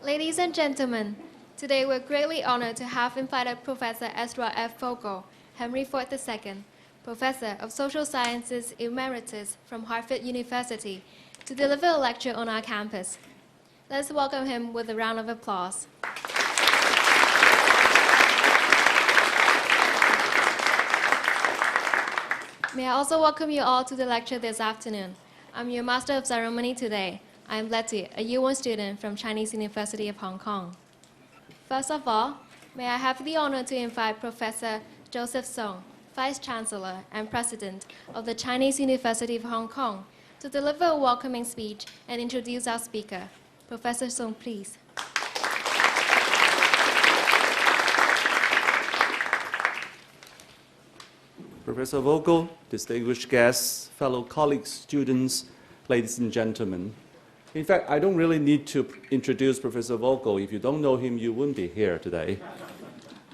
Ladies and gentlemen, today we're greatly honored to have invited Professor Ezra F. Vogel, Henry Ford II, Professor of Social Sciences Emeritus from Harvard University, to deliver a lecture on our campus. Let's welcome him with a round of applause. May I also welcome you all to the lecture this afternoon. I'm your Master of Ceremony today. I'm Letty, a U1 student from Chinese University of Hong Kong. First of all, may I have the honor to invite Professor Joseph Song, Vice Chancellor and President of the Chinese University of Hong Kong, to deliver a welcoming speech and introduce our speaker. Professor Song, please. Professor Vogel, distinguished guests, fellow colleagues, students, ladies and gentlemen. In fact, I don't really need to introduce Professor Vogel. If you don't know him, you wouldn't be here today.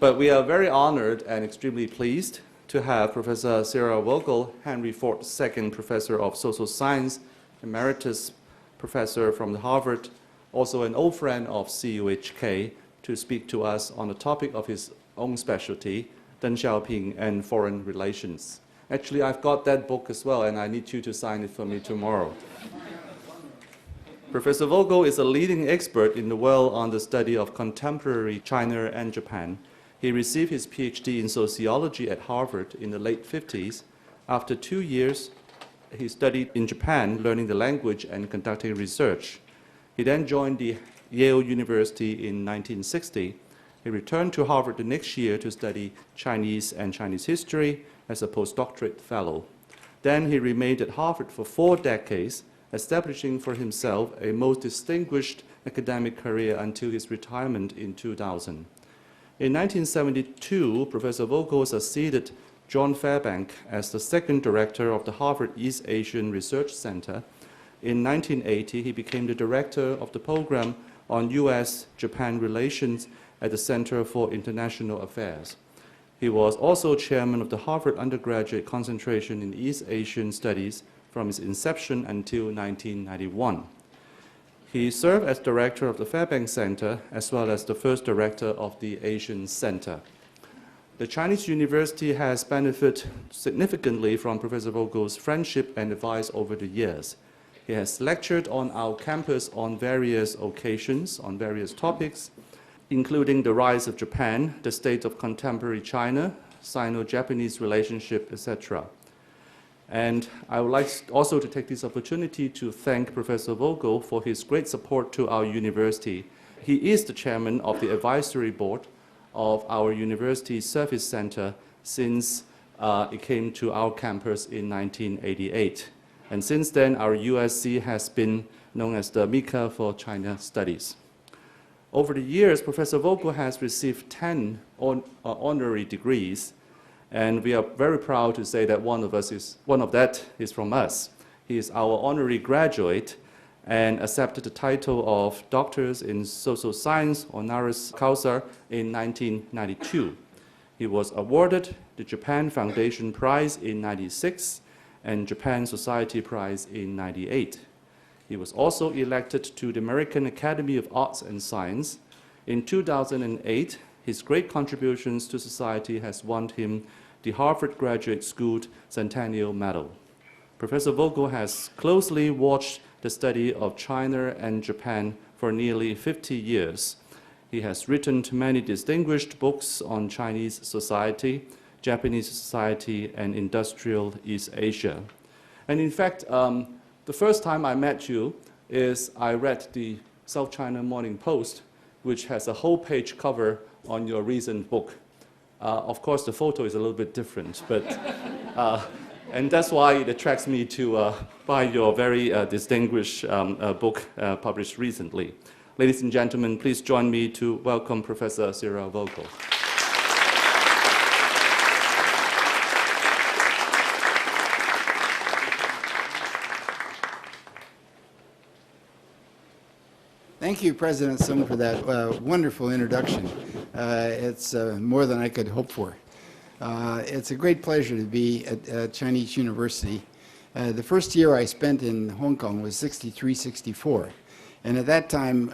But we are very honored and extremely pleased to have Professor Cyril Vogel, Henry Ford II Professor of Social Science, Emeritus Professor from Harvard, also an old friend of CUHK, to speak to us on the topic of his own specialty, Deng Xiaoping and foreign relations. Actually, I've got that book as well, and I need you to sign it for me tomorrow. Professor Vogel is a leading expert in the world on the study of contemporary China and Japan. He received his PhD in sociology at Harvard in the late 50s. After 2 years, he studied in Japan, learning the language and conducting research. He then joined the Yale University in 1960. He returned to Harvard the next year to study Chinese and Chinese history as a postdoctorate fellow. Then he remained at Harvard for 4 decades, establishing for himself a most distinguished academic career until his retirement in 2000. In 1972, Professor Vogel succeeded John Fairbank as the second director of the Harvard East Asian Research Center. In 1980, he became the director of the program on U.S.-Japan relations at the Center for International Affairs. He was also chairman of the Harvard Undergraduate Concentration in East Asian Studies from its inception until 1991. He served as director of the Fairbank Center as well as the first director of the Asian Center. The Chinese University has benefited significantly from Professor Vogel's friendship and advice over the years. He has lectured on our campus on various occasions, on various topics, including the rise of Japan, the state of contemporary China, Sino-Japanese relationship, etc. And I would like also to take this opportunity to thank Professor Vogel for his great support to our university. He is the chairman of the advisory board of our university service center since it came to our campus in 1988. And since then, our USC has been known as the Mecca for China Studies. Over the years, Professor Vogel has received 10 honorary degrees, and we are very proud to say that one of that is from us. He is our honorary graduate and accepted the title of Doctors in Social Science, honoris causa, in 1992. He was awarded the Japan Foundation Prize in 1996 and Japan Society Prize in 1998. He was also elected to the American Academy of Arts and Science. In 2008, his great contributions to society has won him the Harvard Graduate School Centennial Medal. Professor Vogel has closely watched the study of China and Japan for nearly 50 years. He has written many distinguished books on Chinese society, Japanese society, and industrial East Asia. And in fact, the first time I met you is I read the South China Morning Post, which has a whole page cover on your recent book. Of course, the photo is a little bit different, but and that's why it attracts me to buy your very distinguished book published recently. Ladies and gentlemen, please join me to welcome Professor Cyril Vogel. Thank you, President Sung, for that wonderful introduction. It's more than I could hope for. It's a great pleasure to be at Chinese University. The first year I spent in Hong Kong was 63-64. And at that time,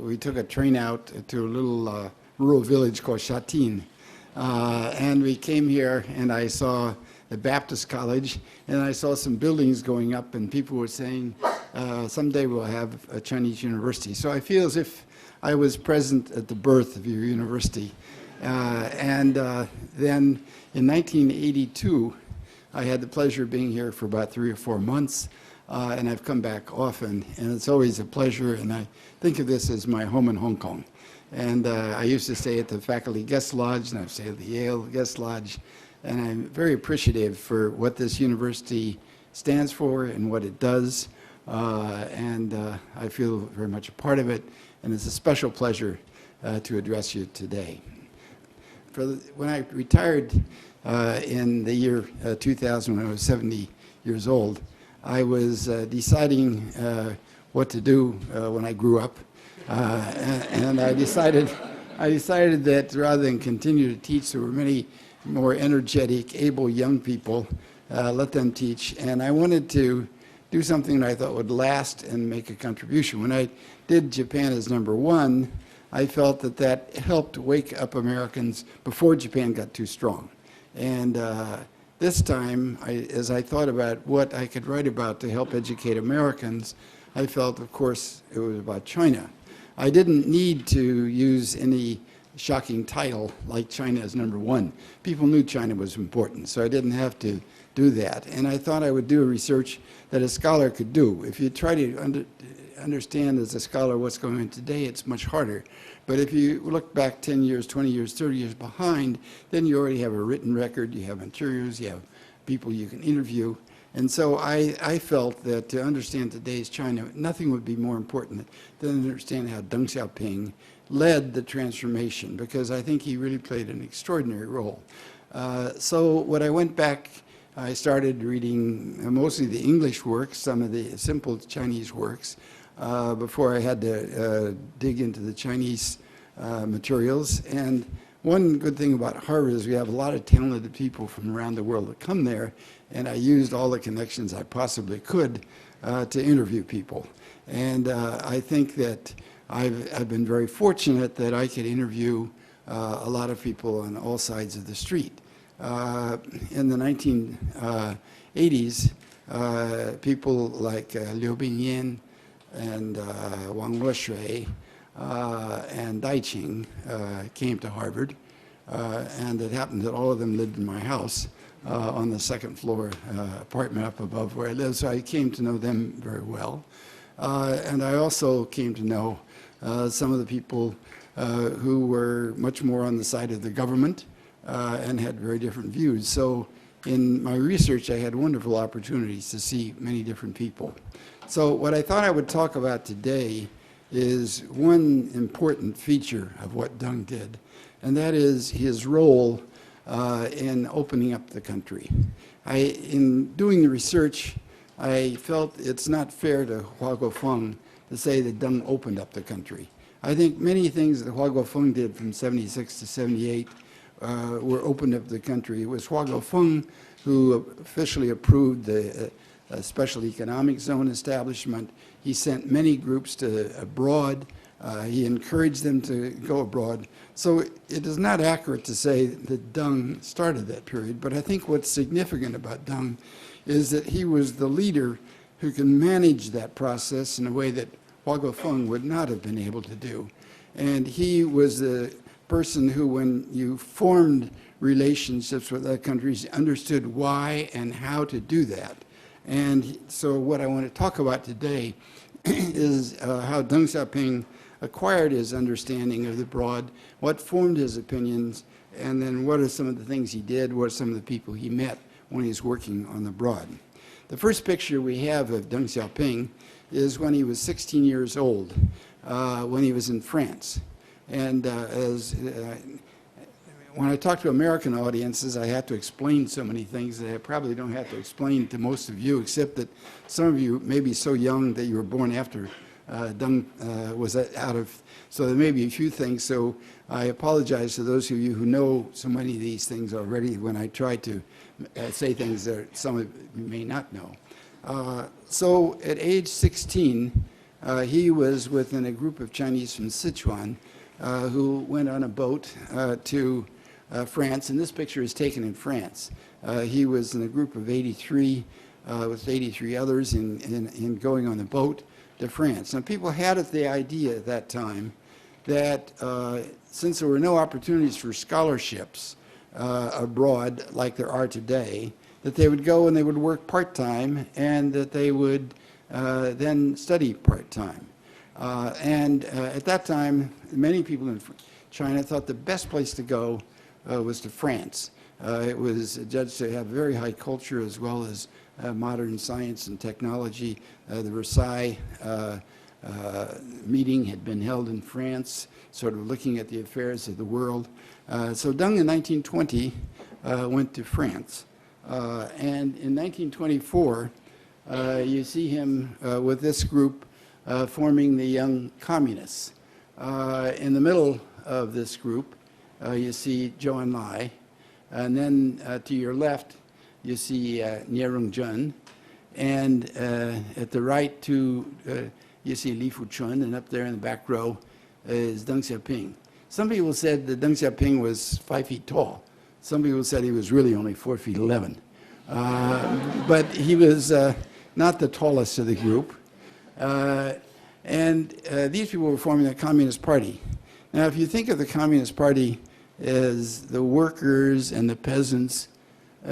we took a train out to a little rural village called Shatin. And we came here, and I saw the Baptist College, and I saw some buildings going up, and people were saying, someday we'll have a Chinese university. So I feel as if I was present at the birth of your university. And then in 1982, I had the pleasure of being here for about 3 or 4 months, and I've come back often, and it's always a pleasure, and I think of this as my home in Hong Kong. And I used to stay at the Faculty Guest Lodge, and I've stayed at the Yale Guest Lodge, and I'm very appreciative for what this university stands for and what it does, and I feel very much a part of it, and it's a special pleasure to address you today. When I retired in the year 2000, when I was 70 years old, I was deciding what to do when I grew up, and I decided that rather than continue to teach, there were many more energetic, able young people, let them teach, and I wanted to do something that I thought would last and make a contribution. When I did Japan as #1, I felt that that helped wake up Americans before Japan got too strong. And this time, as I thought about what I could write about to help educate Americans, I felt, of course, it was about China. I didn't need to use any shocking title like China as #1. People knew China was important, so I didn't have to do that. And I thought I would do a research that a scholar could do. If you try to understand as a scholar what's going on today, it's much harder. But if you look back 10 years, 20 years, 30 years behind, then you already have a written record, you have materials, you have people you can interview. And so I felt that to understand today's China, nothing would be more important than to understand how Deng Xiaoping led the transformation, because I think he really played an extraordinary role. So when I went back, I started reading mostly the English works, some of the simple Chinese works, before I had to dig into the Chinese materials. And one good thing about Harvard is we have a lot of talented people from around the world that come there, and I used all the connections I possibly could to interview people. And I think that I've been very fortunate that I could interview a lot of people on all sides of the street. In the 1980s, people like Liu Bingyan and Wang Leshui and Dai Qing came to Harvard, and it happened that all of them lived in my house on the second floor apartment up above where I live, so I came to know them very well. And I also came to know some of the people who were much more on the side of the government and had very different views. So in my research, I had wonderful opportunities to see many different people. So what I thought I would talk about today is one important feature of what Deng did, and that is his role in opening up the country. In doing the research, I felt it's not fair to Hua Guofeng to say that Deng opened up the country. I think many things that Hua Guofeng did from 76 to 78 were opened up the country. It was Hua Guofeng who officially approved the special economic zone establishment. He sent many groups to abroad. He encouraged them to go abroad. So it is not accurate to say that Deng started that period, but I think what's significant about Deng is that he was the leader who can manage that process in a way that Hua Guofeng would not have been able to do. And he was the person who, when you formed relationships with other countries, understood why and how to do that. And so what I want to talk about today is how Deng Xiaoping acquired his understanding of the Broad, what formed his opinions, and then what are some of the things he did, what are some of the people he met when he was working on the Broad. The first picture we have of Deng Xiaoping is when he was 16 years old, when he was in France. And when I talk to American audiences, I have to explain so many things that I probably don't have to explain to most of you, except that some of you may be so young that you were born after Deng was out of, so there may be a few things. So I apologize to those of you who know so many of these things already when I try to say things that some of you may not know. So at age 16, He was within a group of Chinese from Sichuan who went on a boat to France, and this picture is taken in France. He was in a group of 83 with 83 others in going on the boat to France. Now, people had the idea at that time that since there were no opportunities for scholarships abroad like there are today, that they would go and they would work part-time and that they would then study part-time. At that time, many people in China thought the best place to go was to France. It was judged to have very high culture as well as modern science and technology. The Versailles meeting had been held in France, sort of looking at the affairs of the world. So Deng in 1920 went to France. And in 1924, you see him with this group forming the Young Communists. In the middle of this group, you see Zhou Enlai. And then to your left, you see Nie Rongzhen. And at the right, you see Li Fuchun. And up there in the back row is Deng Xiaoping. Some people said that Deng Xiaoping was 5 feet tall. Some people said he was really only 4 feet 11. But he was not the tallest of the group. These people were forming the Communist Party. Now, if you think of the Communist Party as the workers and the peasants,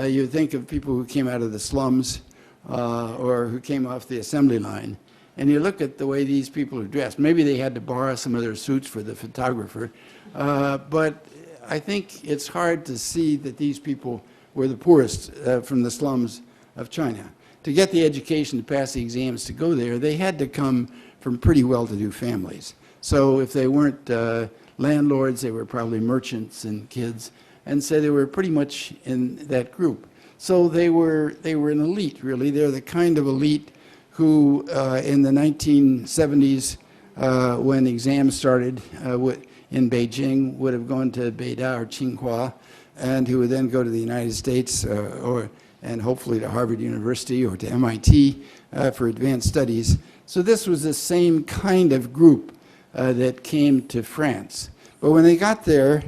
you think of people who came out of the slums or who came off the assembly line. And you look at the way these people are dressed. Maybe they had to borrow some of their suits for the photographer. But I think it's hard to see that these people were the poorest from the slums of China. To get the education to pass the exams to go there, they had to come from pretty well-to-do families. So if they weren't landlords, they were probably merchants and kids, and so they were pretty much in that group. So they were an elite, really. They're the kind of elite who, in the 1970s, when exams started in Beijing, would have gone to Beida or Tsinghua, and who would then go to the United States and hopefully to Harvard University or to MIT for advanced studies. So this was the same kind of group that came to France. But when they got there,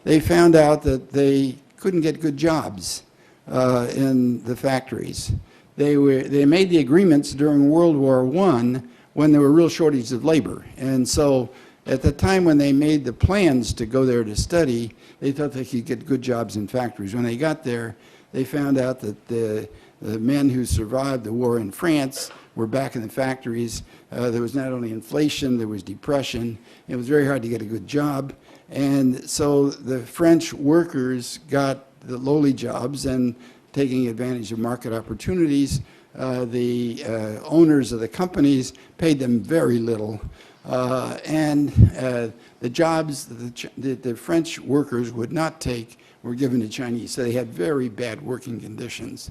they found out that they couldn't get good jobs in the factories. They made the agreements during World War I when there were real shortages of labor. And so at the time when they made the plans to go there to study, they thought they could get good jobs in factories. When they got there, they found out that the men who survived the war in France were back in the factories. There was not only inflation, there was depression. It was very hard to get a good job. And so the French workers got the lowly jobs, and taking advantage of market opportunities, the owners of the companies paid them very little. The jobs that the French workers would not take were given to Chinese. So they had very bad working conditions.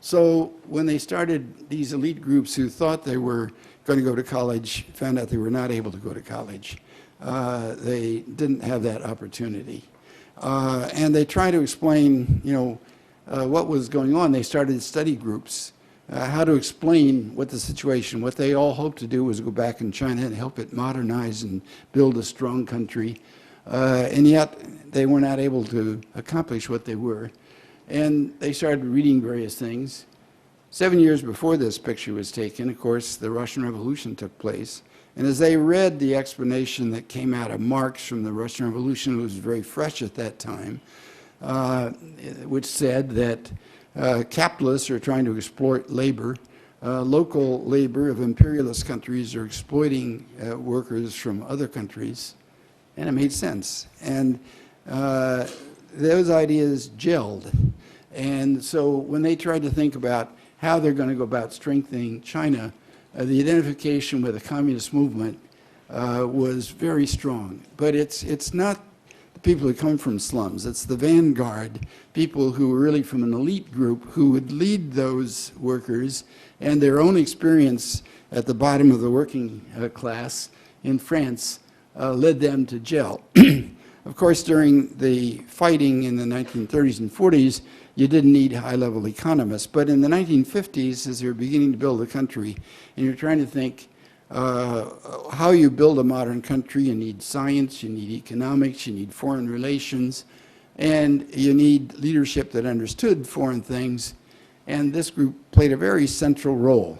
So when they started these elite groups who thought they were going to go to college, found out they were not able to go to college. They didn't have that opportunity. And they tried to explain, what was going on. They started study groups, how to explain what the situation, what they all hoped to do was go back in China and help it modernize and build a strong country. And yet they were not able to accomplish what they were. And they started reading various things. 7 years before this picture was taken, of course, the Russian Revolution took place. And as they read the explanation that came out of Marx from the Russian Revolution, it was very fresh at that time, which said that capitalists are trying to exploit labor. Local labor of imperialist countries are exploiting workers from other countries. And it made sense. And those ideas gelled. And so when they tried to think about how they're going to go about strengthening China, the identification with the communist movement was very strong. But it's not the people who come from slums. It's the vanguard, people who were really from an elite group who would lead those workers, and their own experience at the bottom of the working class in France led them to gel. Of course, during the fighting in the 1930s and 40s, you didn't need high-level economists. But in the 1950s, as they were beginning to build the country, and you're trying to think how you build a modern country. You need science, you need economics, you need foreign relations, and you need leadership that understood foreign things. And this group played a very central role.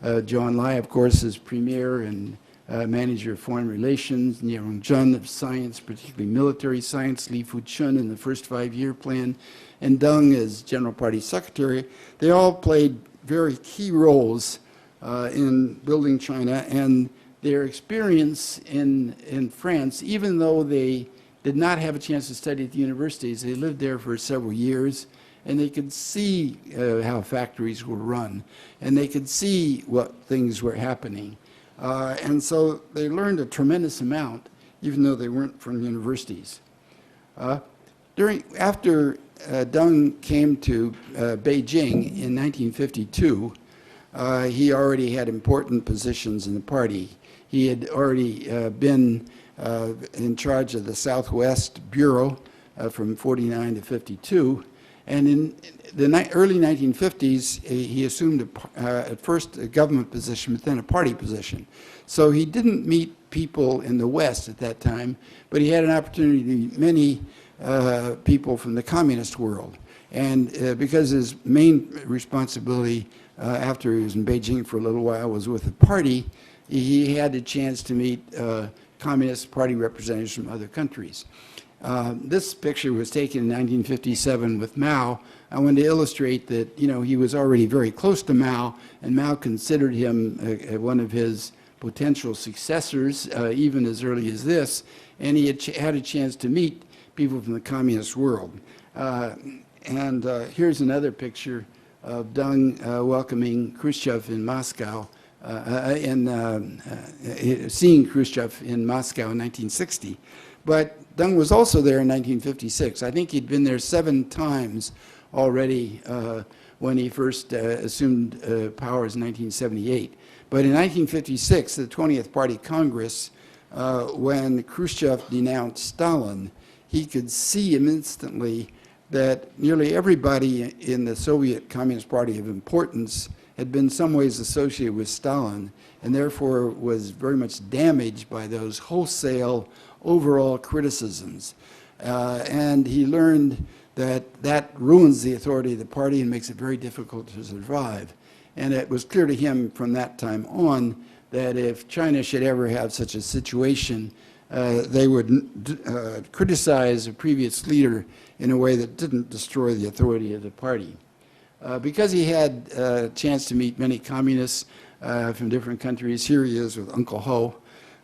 Zhou Enlai, of course, is premier and manager of foreign relations, Nie Rongzhen of science, particularly military science, Li Fuchun in the first 5-year plan, and Deng as General Party Secretary. They all played very key roles in building China, and their experience in France, even though they did not have a chance to study at the universities, they lived there for several years, and they could see how factories were run, and they could see what things were happening. And so they learned a tremendous amount, even though they weren't from universities. After Deng came to Beijing in 1952, he already had important positions in the party. He had already been in charge of the Southwest Bureau from 49 to 52. And in the early 1950s, he assumed at first a government position, but then a party position. So he didn't meet people in the West at that time, but he had an opportunity to meet many people from the communist world. And because his main responsibility after he was in Beijing for a little while was with the party, he had a chance to meet Communist Party representatives from other countries. This picture was taken in 1957 with Mao. I wanted to illustrate that, he was already very close to Mao, and Mao considered him one of his potential successors, even as early as this, and he had a chance to meet people from the communist world. Here's another picture of Deng welcoming Khrushchev in Moscow, seeing Khrushchev in Moscow in 1960. But Deng was also there in 1956. I think he'd been there 7 times already when he first assumed powers in 1978. But in 1956, the 20th Party Congress, when Khrushchev denounced Stalin, he could see instantly that nearly everybody in the Soviet Communist Party of importance had been in some ways associated with Stalin, and therefore was very much damaged by those wholesale overall criticisms. And he learned that that ruins the authority of the party and makes it very difficult to survive. And it was clear to him from that time on that if China should ever have such a situation, they would criticize a previous leader in a way that didn't destroy the authority of the party. Because he had a chance to meet many communists from different countries, here he is with Uncle Ho.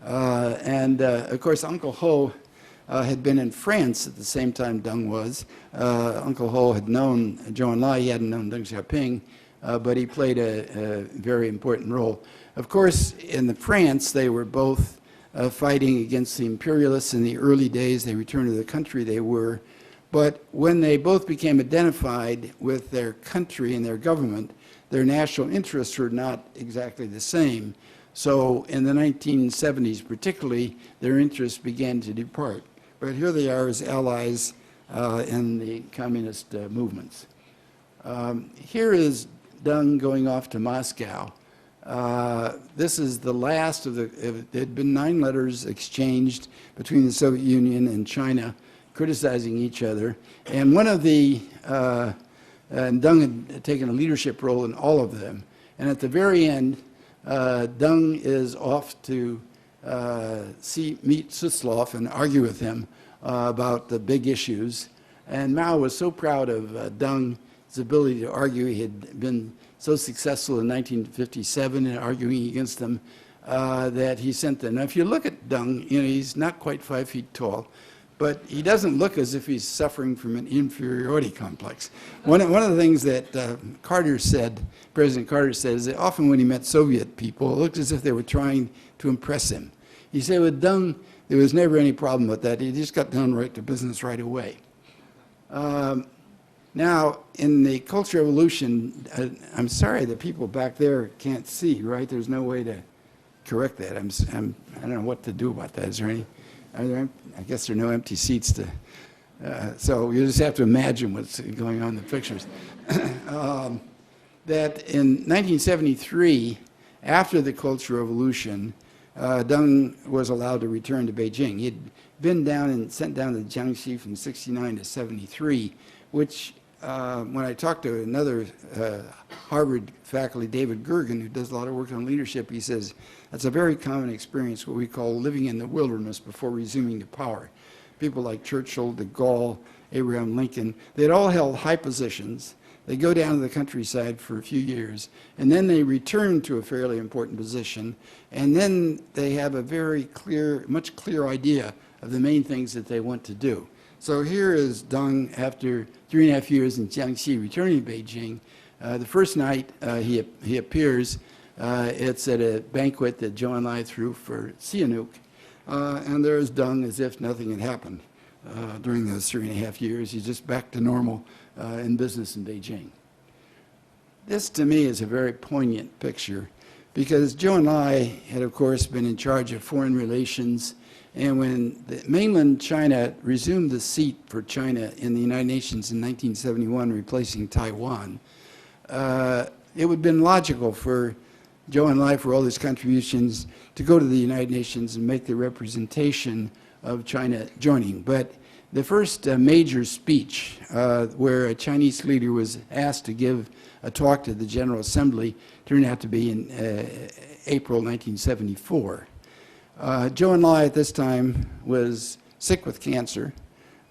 Of course, Uncle Ho had been in France at the same time Deng was. Uncle Ho had known Zhou Enlai, he hadn't known Deng Xiaoping, but he played a very important role. Of course, in France, they were both fighting against the imperialists in the early days. They returned to the country they were. But when they both became identified with their country and their government, their national interests were not exactly the same. So in the 1970s particularly, their interests began to depart. But here they are as allies in the communist movements. Here is Deng going off to Moscow. This is the last of there had been 9 letters exchanged between the Soviet Union and China criticizing each other. And one of the, and Deng had taken a leadership role in all of them. And at the very end, Deng is off to meet Suslov and argue with him about the big issues. And Mao was so proud of Deng's ability to argue. He had been so successful in 1957 in arguing against them that he sent them. Now, if you look at Deng, he's not quite 5 feet tall, but he doesn't look as if he's suffering from an inferiority complex. One of the things that Carter said, President Carter said, is that often when he met Soviet people, it looked as if they were trying to impress him. He said with Deng, there was never any problem with that. He just got down right to business right away. Now, in the Cultural Revolution, I'm sorry the people back there can't see, right? There's no way to correct that. I don't know what to do about that. Is there any? I guess there are no empty seats to, so you just have to imagine what's going on in the pictures. That in 1973, after the Cultural Revolution, Deng was allowed to return to Beijing. He'd been down and sent down to Jiangxi from 69 to 73, which when I talked to another Harvard faculty, David Gergen, who does a lot of work on leadership, he says that's a very common experience, what we call living in the wilderness before resuming to power. People like Churchill, de Gaulle, Abraham Lincoln, they'd all held high positions. They go down to the countryside for a few years, and then they return to a fairly important position, and then they have a very clear, much clearer idea of the main things that they want to do. So here is Deng, after 3.5 years in Jiangxi, returning to Beijing. The first night he appears, it's at a banquet that Zhou Enlai threw for Sihanouk, and there's Deng as if nothing had happened during those 3.5 years. He's just back to normal in business in Beijing. This, to me, is a very poignant picture because Zhou Enlai had, of course, been in charge of foreign relations, and when mainland China resumed the seat for China in the United Nations in 1971, replacing Taiwan, it would have been logical for Zhou Enlai, for all his contributions, to go to the United Nations and make the representation of China joining. But the first major speech where a Chinese leader was asked to give a talk to the General Assembly turned out to be in April 1974. Zhou Enlai at this time was sick with cancer,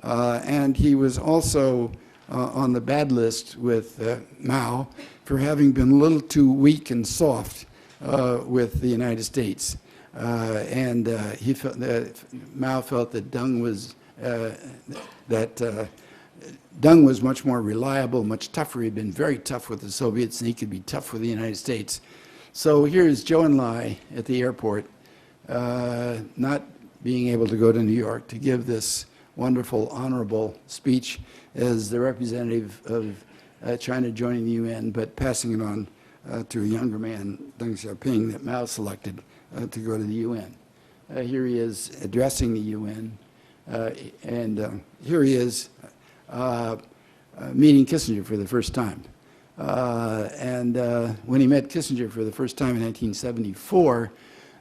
and he was also on the bad list with Mao for having been a little too weak and soft with the United States. And he felt Mao felt that Deng was much more reliable, much tougher. He'd been very tough with the Soviets, and he could be tough with the United States. So here's Zhou Enlai at the airport, not being able to go to New York to give this wonderful, honorable speech as the representative of China joining the UN, but passing it on to a younger man, Deng Xiaoping, that Mao selected to go to the UN. Here he is addressing the UN, and here he is meeting Kissinger for the first time. And when he met Kissinger for the first time in 1974,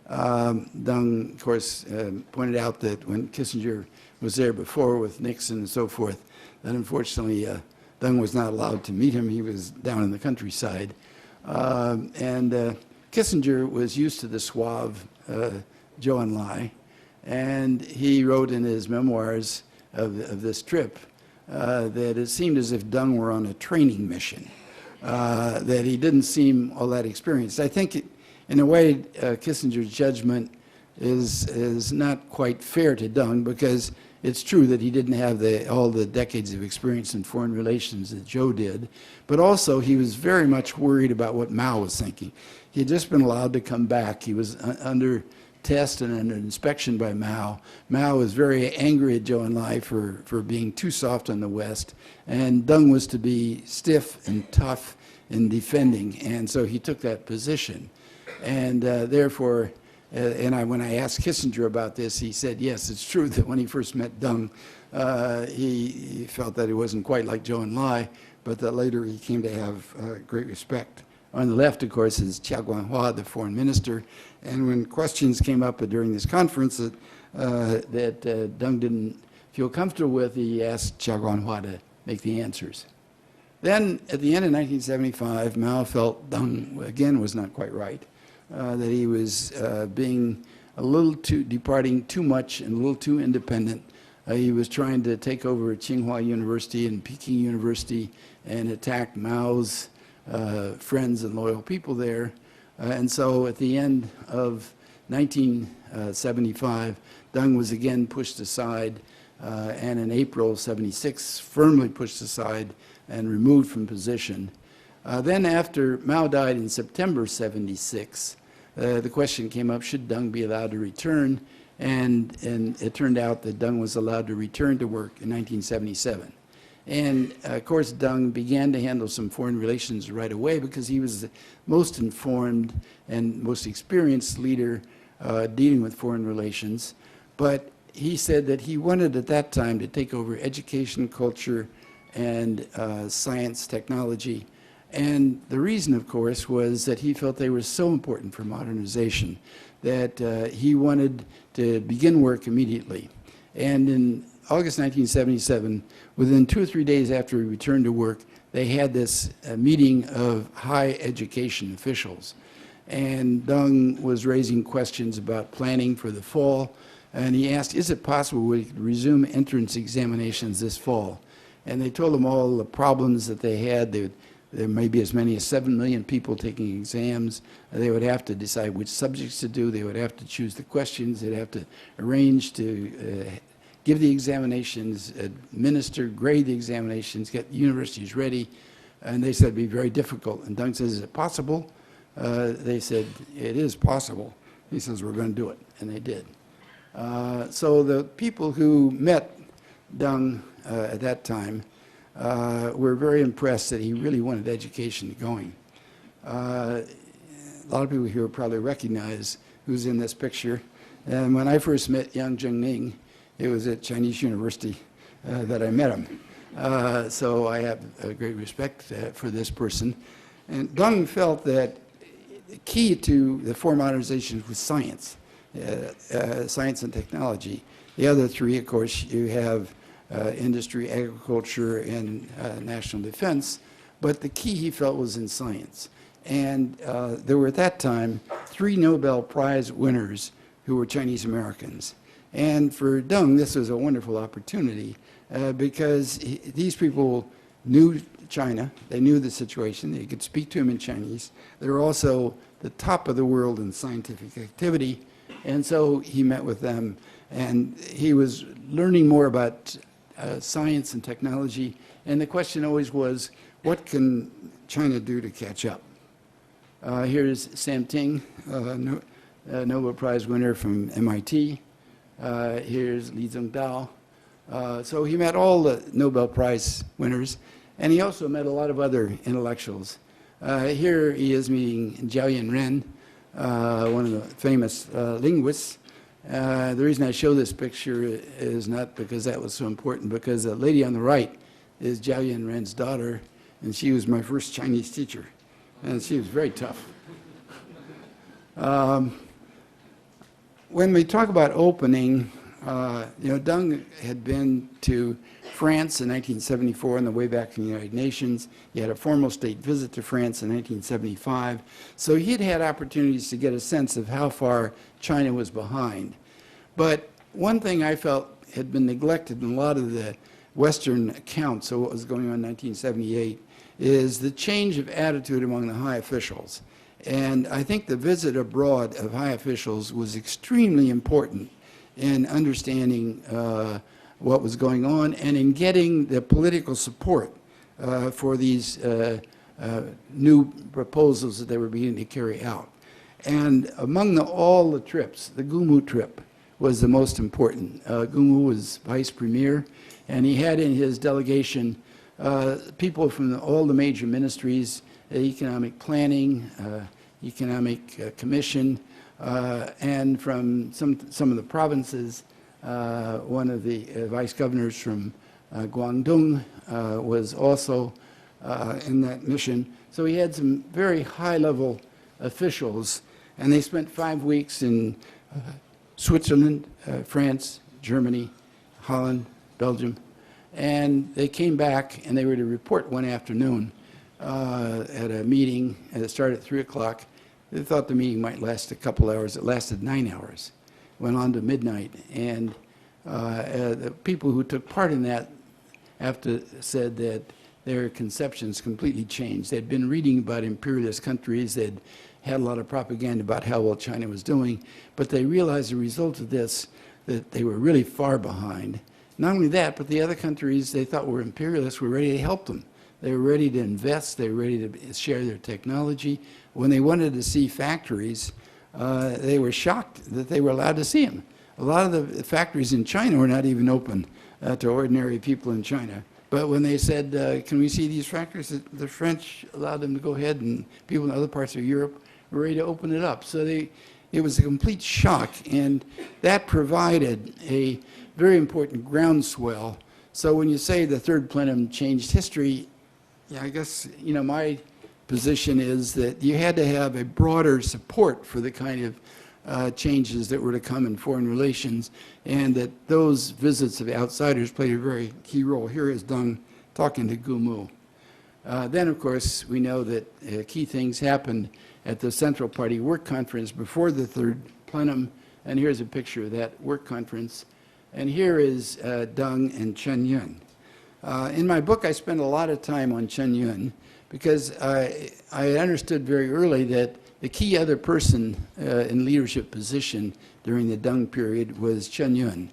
Deng, of course, pointed out that when Kissinger was there before with Nixon and so forth, that unfortunately Deng was not allowed to meet him. He was down in the countryside. And Kissinger was used to the suave Zhou Enlai, and he wrote in his memoirs of this trip that it seemed as if Deng were on a training mission, that he didn't seem all that experienced. I think, in a way, Kissinger's judgment is not quite fair to Deng, because it's true that he didn't have all the decades of experience in foreign relations that Zhou did, but also he was very much worried about what Mao was thinking. He had just been allowed to come back. He was under test and under inspection by Mao. Mao was very angry at Zhou Enlai for being too soft on the West, and Deng was to be stiff and tough in defending, and so he took that position. And therefore, when I asked Kissinger about this, he said, yes, it's true that when he first met Deng, he felt that he wasn't quite like Zhou Enlai, but that later he came to have great respect. On the left, of course, is Chia Guanghua, the foreign minister, and when questions came up during this conference that Deng didn't feel comfortable with, he asked Chia Guanghua to make the answers. Then, at the end of 1975, Mao felt Deng, again, was not quite right, that he was being a little too, departing too much and a little too independent. He was trying to take over Tsinghua University and Peking University and attack Mao's friends and loyal people there. And so at the end of 1975, Deng was again pushed aside, and in April 76, firmly pushed aside and removed from position. Then after Mao died in September 76, the question came up, should Deng be allowed to return? And it turned out that Deng was allowed to return to work in 1977. And of course, Deng began to handle some foreign relations right away because he was the most informed and most experienced leader dealing with foreign relations. But he said that he wanted at that time to take over education, culture, and science, technology. And the reason, of course, was that he felt they were so important for modernization that he wanted to begin work immediately. And in August 1977, within 2 or 3 days after he returned to work, they had this meeting of high education officials. And Deng was raising questions about planning for the fall, and he asked, is it possible we could resume entrance examinations this fall? And they told him all the problems that they had. There may be as many as 7 million people taking exams. They would have to decide which subjects to do. They would have to choose the questions. They'd have to arrange to give the examinations, administer, grade the examinations, get universities ready. And they said it'd be very difficult. And Deng says, is it possible? They said, it is possible. He says, we're going to do it. And they did. So the people who met Deng at that time were very impressed that he really wanted education going. A lot of people here probably recognize who's in this picture. And when I first met Yang Zhengning, it was at Chinese University that I met him. So I have a great respect for this person. And Deng felt that the key to the four modernizations was science, science and technology. The other three, of course, you have industry, agriculture, and national defense. But the key, he felt, was in science. And there were at that time 3 Nobel Prize winners who were Chinese Americans. And for Deng, this was a wonderful opportunity because these people knew China, they knew the situation, they could speak to him in Chinese. They were also the top of the world in scientific activity. And so he met with them, and he was learning more about science and technology. And the question always was, what can China do to catch up? Here's Sam Ting, Nobel Prize winner from MIT. Here's Li Zhengdao. So he met all the Nobel Prize winners, and he also met a lot of other intellectuals. Here he is meeting Zhao Yanren, one of the famous linguists. The reason I show this picture is not because that was so important, because the lady on the right is Zhao Yanren's daughter, and she was my first Chinese teacher, and she was very tough. When we talk about opening, Deng had been to France in 1974 on the way back from the United Nations. He had a formal state visit to France in 1975. So he'd had opportunities to get a sense of how far China was behind. But one thing I felt had been neglected in a lot of the Western accounts of what was going on in 1978 is the change of attitude among the high officials. And I think the visit abroad of high officials was extremely important in understanding what was going on and in getting the political support for these new proposals that they were beginning to carry out. And among all the trips, the Gumu trip was the most important. Gumu was vice premier, and he had in his delegation people from all the major ministries, economic planning, economic commission, and from some of the provinces. One of the vice governors from Guangdong was also in that mission. So he had some very high-level officials, and they spent 5 weeks in Switzerland, France, Germany, Holland, Belgium, and they came back and they were to report one afternoon at a meeting that started at 3 o'clock. They thought the meeting might last a couple hours. It lasted 9 hours. Went on to midnight. And the people who took part in that said that their conceptions completely changed. They'd been reading about imperialist countries. They'd had a lot of propaganda about how well China was doing. But they realized as a result of this that they were really far behind. Not only that, but the other countries they thought were imperialists were ready to help them. They were ready to invest. They were ready to share their technology. When they wanted to see factories, they were shocked that they were allowed to see them. A lot of the factories in China were not even open to ordinary people in China. But when they said, can we see these factories, the French allowed them to go ahead, and people in other parts of Europe were ready to open it up. So it was a complete shock, and that provided a very important groundswell. So when you say the third plenum changed history, yeah, I guess, my position is that you had to have a broader support for the kind of changes that were to come in foreign relations, and that those visits of outsiders played a very key role. Here is Deng talking to Gu Mu. Then, of course, we know that key things happened at the Central Party Work Conference before the third plenum, and here's a picture of that work conference. And here is Deng and Chen Yun. In my book, I spend a lot of time on Chen Yun because I understood very early that the key other person in leadership position during the Deng period was Chen Yun.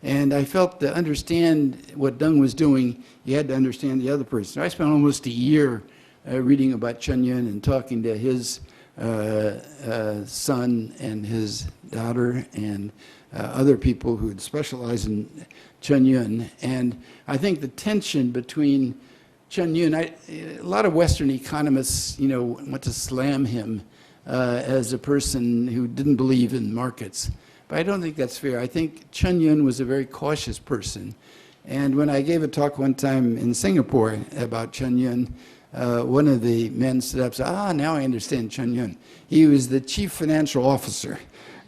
And I felt to understand what Deng was doing, you had to understand the other person. I spent almost a year reading about Chen Yun and talking to his son and his daughter and other people who had specialized in Chen Yun. And I think the tension between Chen Yun, a lot of Western economists, want to slam him as a person who didn't believe in markets. But I don't think that's fair. I think Chen Yun was a very cautious person. And when I gave a talk one time in Singapore about Chen Yun, one of the men stood up and said, now I understand Chen Yun. He was the chief financial officer.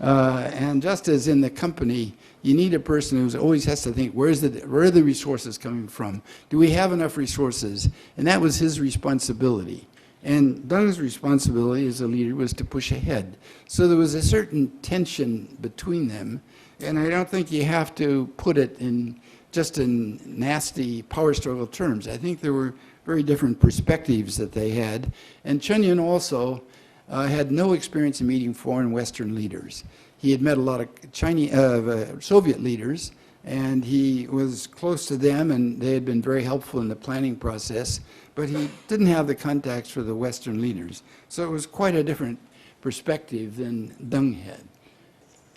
And just as in the company, you need a person who always has to think, where are the resources coming from? Do we have enough resources? And that was his responsibility. And Deng's responsibility as a leader was to push ahead. So there was a certain tension between them. And I don't think you have to put it in just in nasty power struggle terms. I think there were very different perspectives that they had. And Chen Yun also had no experience in meeting foreign Western leaders. He had met a lot of Soviet leaders, and he was close to them, and they had been very helpful in the planning process, but he didn't have the contacts for the Western leaders. So it was quite a different perspective than Deng had.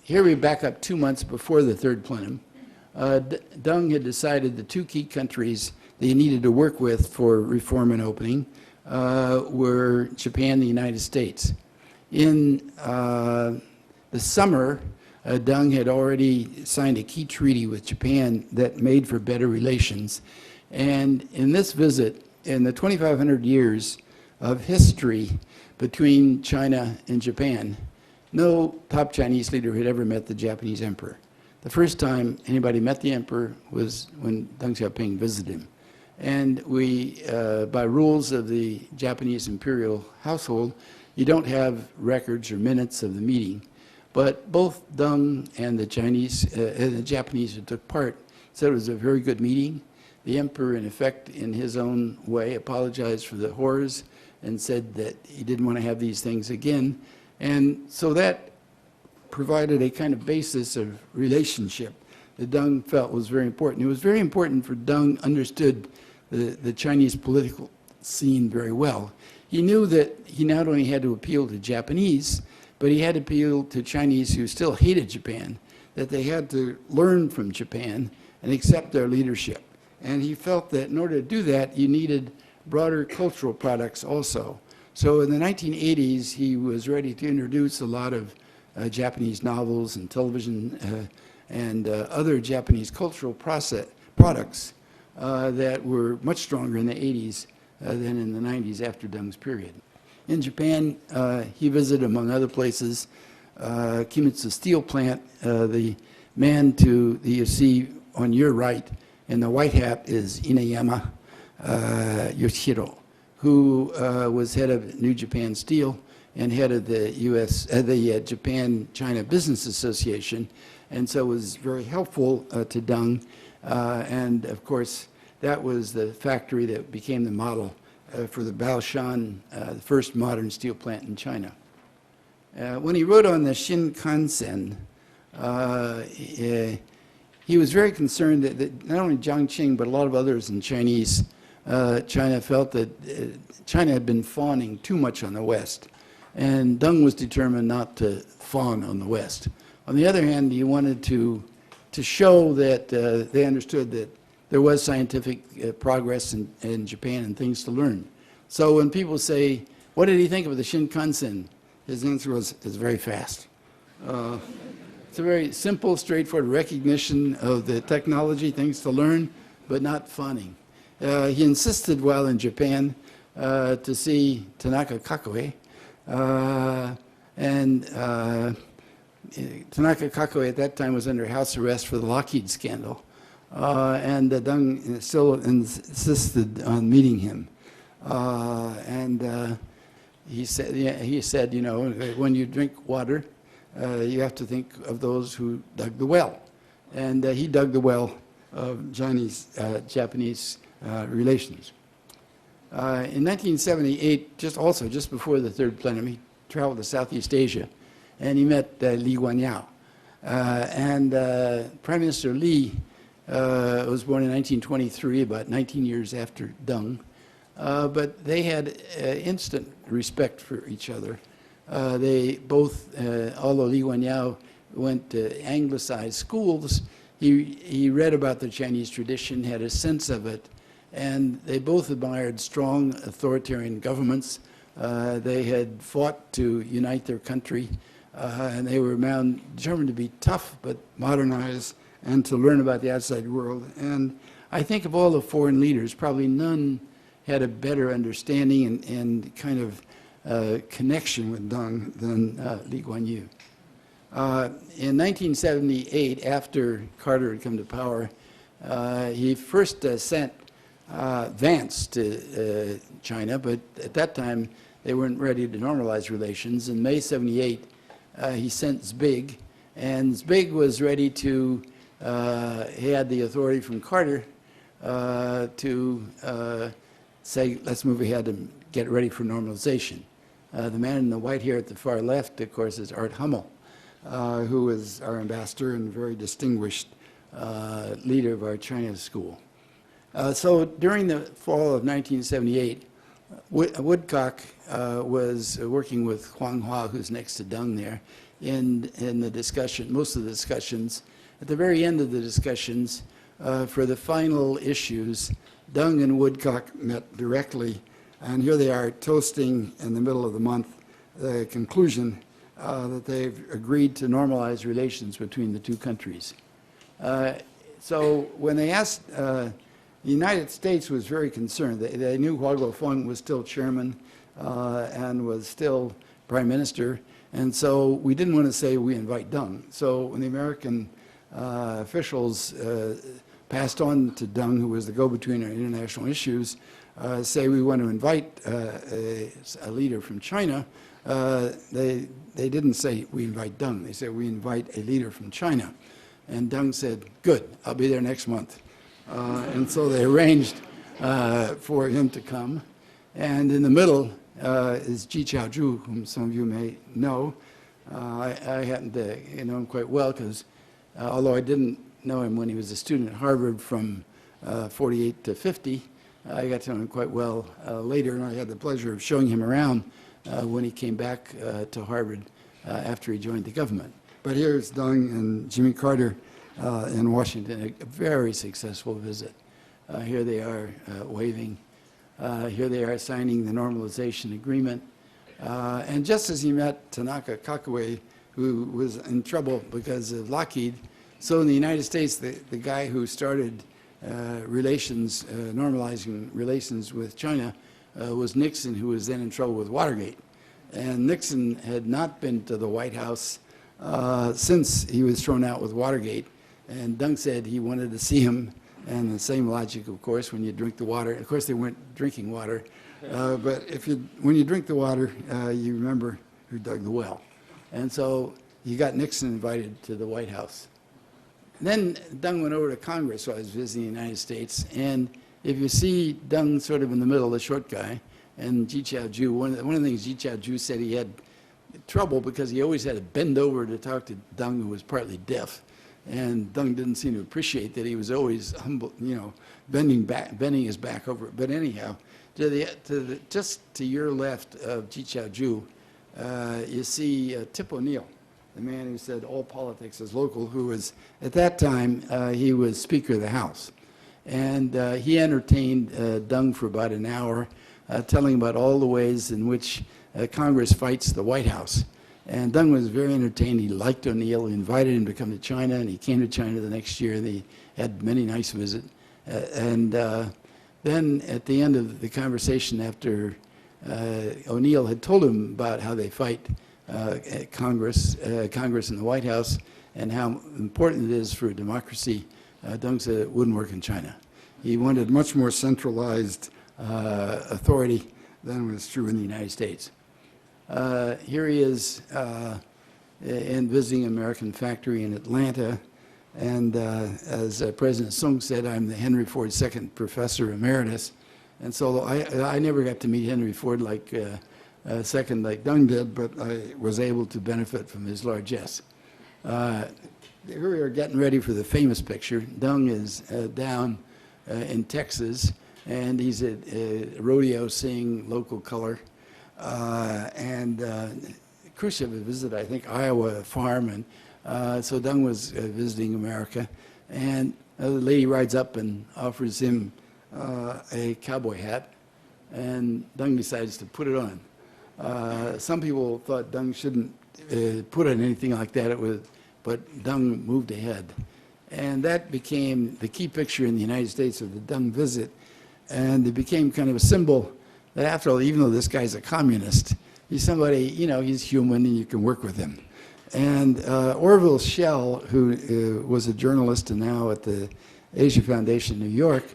Here we back up 2 months before the third plenum. Deng had decided the two key countries that he needed to work with for reform and opening were Japan and the United States. In the summer, Deng had already signed a key treaty with Japan that made for better relations. And in this visit, in the 2,500 years of history between China and Japan, no top Chinese leader had ever met the Japanese emperor. The first time anybody met the emperor was when Deng Xiaoping visited him. And we, by rules of the Japanese imperial household, you don't have records or minutes of the meeting. But both Deng and the Japanese who took part said it was a very good meeting. The emperor, in effect, in his own way, apologized for the horrors and said that he didn't want to have these things again. And so that provided a kind of basis of relationship that Deng felt was very important. It was very important for Deng understood the Chinese political scene very well. He knew that he not only had to appeal to Japanese, but he had to appeal to Chinese who still hated Japan, that they had to learn from Japan and accept their leadership. And he felt that in order to do that, you needed broader cultural products also. So in the 1980s, he was ready to introduce a lot of Japanese novels and television and other Japanese cultural products that were much stronger in the 80s than in the 90s after Deng's period. In Japan, he visited, among other places, Kimitsu steel plant. The man that you see on your right in the white hat is Inayama Yoshihiro, who was head of New Japan Steel and head of the Japan-China Business Association, and so was very helpful to Deng. And of course, that was the factory that became the model for the Baoshan, the first modern steel plant in China. When he wrote on the Shinkansen, he was very concerned that not only Jiang Qing, but a lot of others in China felt that China had been fawning too much on the West. And Deng was determined not to fawn on the West. On the other hand, he wanted to show that they understood that there was scientific progress in Japan and things to learn. So when people say, what did he think of the Shinkansen? His answer was, it's very fast. It's a very simple, straightforward recognition of the technology, things to learn, but not fawning. He insisted while in Japan to see Tanaka Kakue. Tanaka Kakue at that time was under house arrest for the Lockheed scandal. And Deng still insisted on meeting him. He said, you know, when you drink water, you have to think of those who dug the well. And he dug the well of Chinese-Japanese relations. In 1978, just before the third plenum, he traveled to Southeast Asia, and he met Li Guanyao. Prime Minister Li was born in 1923, about 19 years after Deng. But they had instant respect for each other. They both, although Li Guanyao went to anglicized schools, he read about the Chinese tradition, had a sense of it, and they both admired strong authoritarian governments. They had fought to unite their country, and they were determined to be tough but modernize and to learn about the outside world. And I think of all the foreign leaders, probably none had a better understanding and kind of connection with Deng than Li Guanyu. In 1978, after Carter had come to power, he first sent Vance to China, but at that time they weren't ready to normalize relations. In May '78, he sent Zbig, and Zbig was ready to, he had the authority from Carter to say, let's move ahead and get ready for normalization. The man in the white hair at the far left, of course, is Art Hummel, who is our ambassador and very distinguished leader of our China school. So during the fall of 1978, Woodcock was working with Huang Hua, who's next to Deng there, in the discussion, most of the discussions. At the very end of the discussions, for the final issues, Deng and Woodcock met directly, and here they are toasting in the middle of the month the conclusion that they've agreed to normalize relations between the two countries. So when they asked, the United States was very concerned. They knew Hua Guofeng was still chairman and was still prime minister, and so we didn't want to say we invite Deng. So when the American officials passed on to Deng, who was the go-between on international issues, say we want to invite a leader from China, they didn't say we invite Deng. They said we invite a leader from China. And Deng said, good, I'll be there next month. And so they arranged for him to come. And in the middle is Ji Chaozhu, whom some of you may know. I happen to know him quite well because although I didn't know him when he was a student at Harvard from 48 to 50, I got to know him quite well later, and I had the pleasure of showing him around when he came back to Harvard after he joined the government. But here's Deng and Jimmy Carter in Washington, a very successful visit. Here they are waving. Here they are signing the normalization agreement. And just as he met Tanaka Kakue, who was in trouble because of Lockheed, so in the United States, the guy who started normalizing relations with China was Nixon, who was then in trouble with Watergate. And Nixon had not been to the White House since he was thrown out with Watergate. And Deng said he wanted to see him, and the same logic, of course, when you drink the water. Of course, they weren't drinking water, but when you drink the water, you remember who dug the well. And so you got Nixon invited to the White House. Then Deng went over to Congress while I was visiting the United States, and if you see Deng sort of in the middle, the short guy, and Ji Chaozhu, one of the things Ji Chaozhu said, he had trouble because he always had to bend over to talk to Deng, who was partly deaf. And Deng didn't seem to appreciate that he was always humble, bending his back over it. But anyhow, just to your left of Ji Chaozhu, you see Tip O'Neill, the man who said all politics is local, who was, at that time, he was Speaker of the House. And he entertained Deng for about an hour, telling about all the ways in which Congress fights the White House. And Deng was very entertained. He liked O'Neill. He invited him to come to China, and he came to China the next year. They had many nice visits. Then at the end of the conversation, after O'Neill had told him about how they fight at Congress and the White House, and how important it is for democracy, Deng said it wouldn't work in China. He wanted much more centralized authority than was true in the United States. Here he is in visiting an American factory in Atlanta. And as President Sung said, I'm the Henry Ford II Professor Emeritus. And so I never got to meet Henry Ford like second like Deng did, but I was able to benefit from his largesse. Here we are getting ready for the famous picture. Deng is down in Texas, and he's at a rodeo seeing local color. And Khrushchev visited, I think, Iowa farm, and so Deng was visiting America. And the lady rides up and offers him a cowboy hat, and Deng decides to put it on. Some people thought Deng shouldn't put on anything like that, but Deng moved ahead. And that became the key picture in the United States of the Deng visit. And it became kind of a symbol that after all, even though this guy's a communist, he's somebody, you know, he's human and you can work with him. And Orville Schell, who was a journalist and now at the Asia Foundation in New York,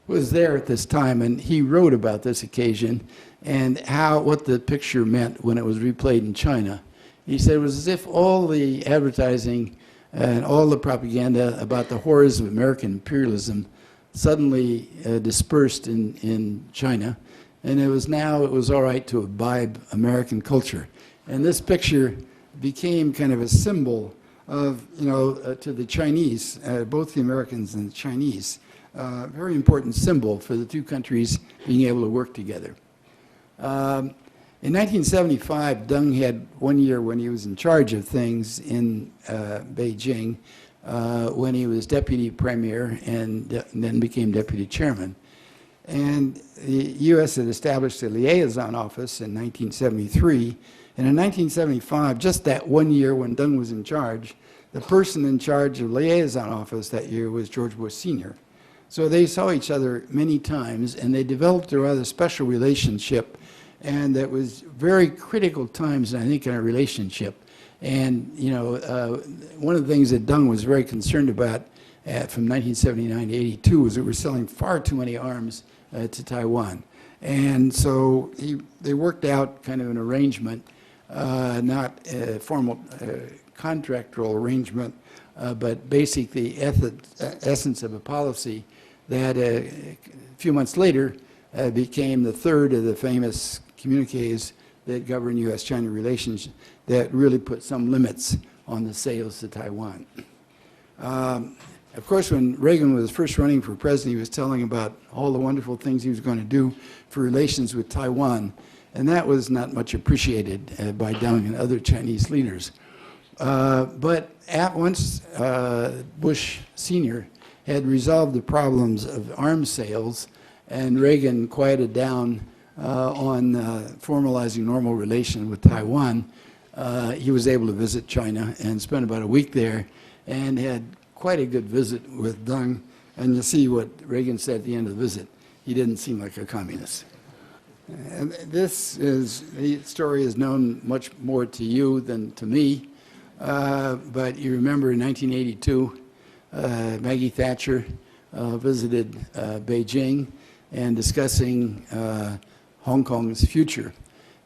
was there at this time, and he wrote about this occasion and what the picture meant when it was replayed in China. He said it was as if all the advertising and all the propaganda about the horrors of American imperialism suddenly dispersed in China, and it was all right to imbibe American culture. And this picture became kind of a symbol of, to the Chinese, both the Americans and the Chinese, very important symbol for the two countries being able to work together. In 1975, Deng had 1 year when he was in charge of things in Beijing, when he was deputy premier and then became deputy chairman. And the U.S. had established a liaison office in 1973. And in 1975, just that 1 year when Deng was in charge, the person in charge of liaison office that year was George Bush Sr. So they saw each other many times, and they developed a rather special relationship. And that was very critical times, I think, in our relationship. And, one of the things that Deng was very concerned about from 1979 to 82 was that we're selling far too many arms to Taiwan. And so they worked out kind of an arrangement, not a formal contractual arrangement, but basically essence of a policy that a few months later became the third of the famous communiques that govern U.S.-China relations that really put some limits on the sales to Taiwan. Of course, when Reagan was first running for president, he was telling about all the wonderful things he was going to do for relations with Taiwan, and that was not much appreciated by Deng and other Chinese leaders. But once Bush Sr. had resolved the problems of arms sales, and Reagan quieted down on formalizing normal relations with Taiwan, he was able to visit China and spent about a week there and had quite a good visit with Deng. And you'll see what Reagan said at the end of the visit. He didn't seem like a communist. And the story is known much more to you than to me. But you remember in 1982, Maggie Thatcher visited Beijing and discussing Hong Kong's future.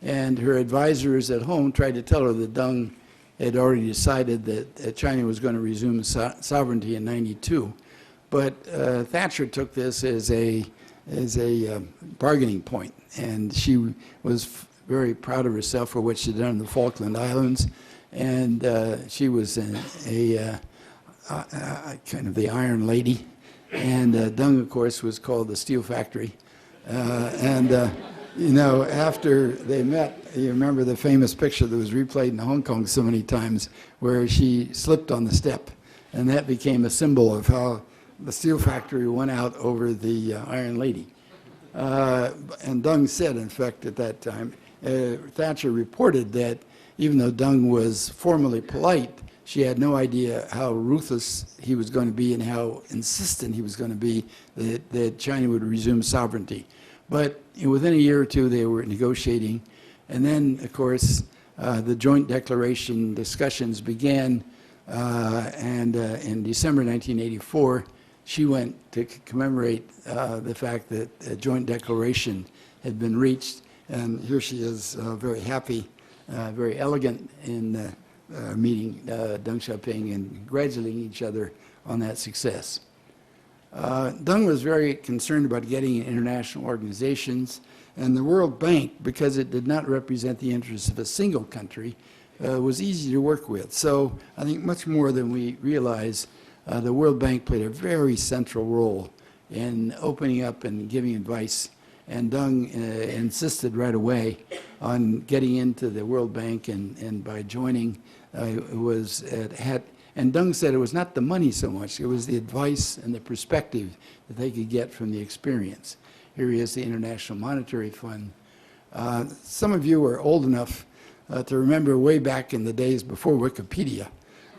And her advisors at home tried to tell her that Deng had already decided that China was going to resume sovereignty in '92. But Thatcher took this as a bargaining point, and she was very proud of herself for what she'd done in the Falkland Islands, and she was a kind of the Iron Lady, and Deng, of course, was called the Steel Factory, after they met, you remember the famous picture that was replayed in Hong Kong so many times where she slipped on the step, and that became a symbol of how the steel factory went out over the Iron Lady. And Deng said, in fact, at that time, Thatcher reported that even though Deng was formally polite, she had no idea how ruthless he was going to be and how insistent he was going to be that China would resume sovereignty. But within a year or two, they were negotiating. And then, of course, the joint declaration discussions began. And in December 1984, she went to commemorate the fact that a joint declaration had been reached. And here she is, very happy, very elegant in meeting Deng Xiaoping and congratulating each other on that success. Deng was very concerned about getting international organizations, and the World Bank, because it did not represent the interests of a single country, was easy to work with. So I think much more than we realize, the World Bank played a very central role in opening up and giving advice. And Deng insisted right away on getting into the World Bank, and by joining, and Deng said it was not the money so much, it was the advice and the perspective that they could get from the experience. Here he is, the International Monetary Fund. Some of you are old enough to remember way back in the days before Wikipedia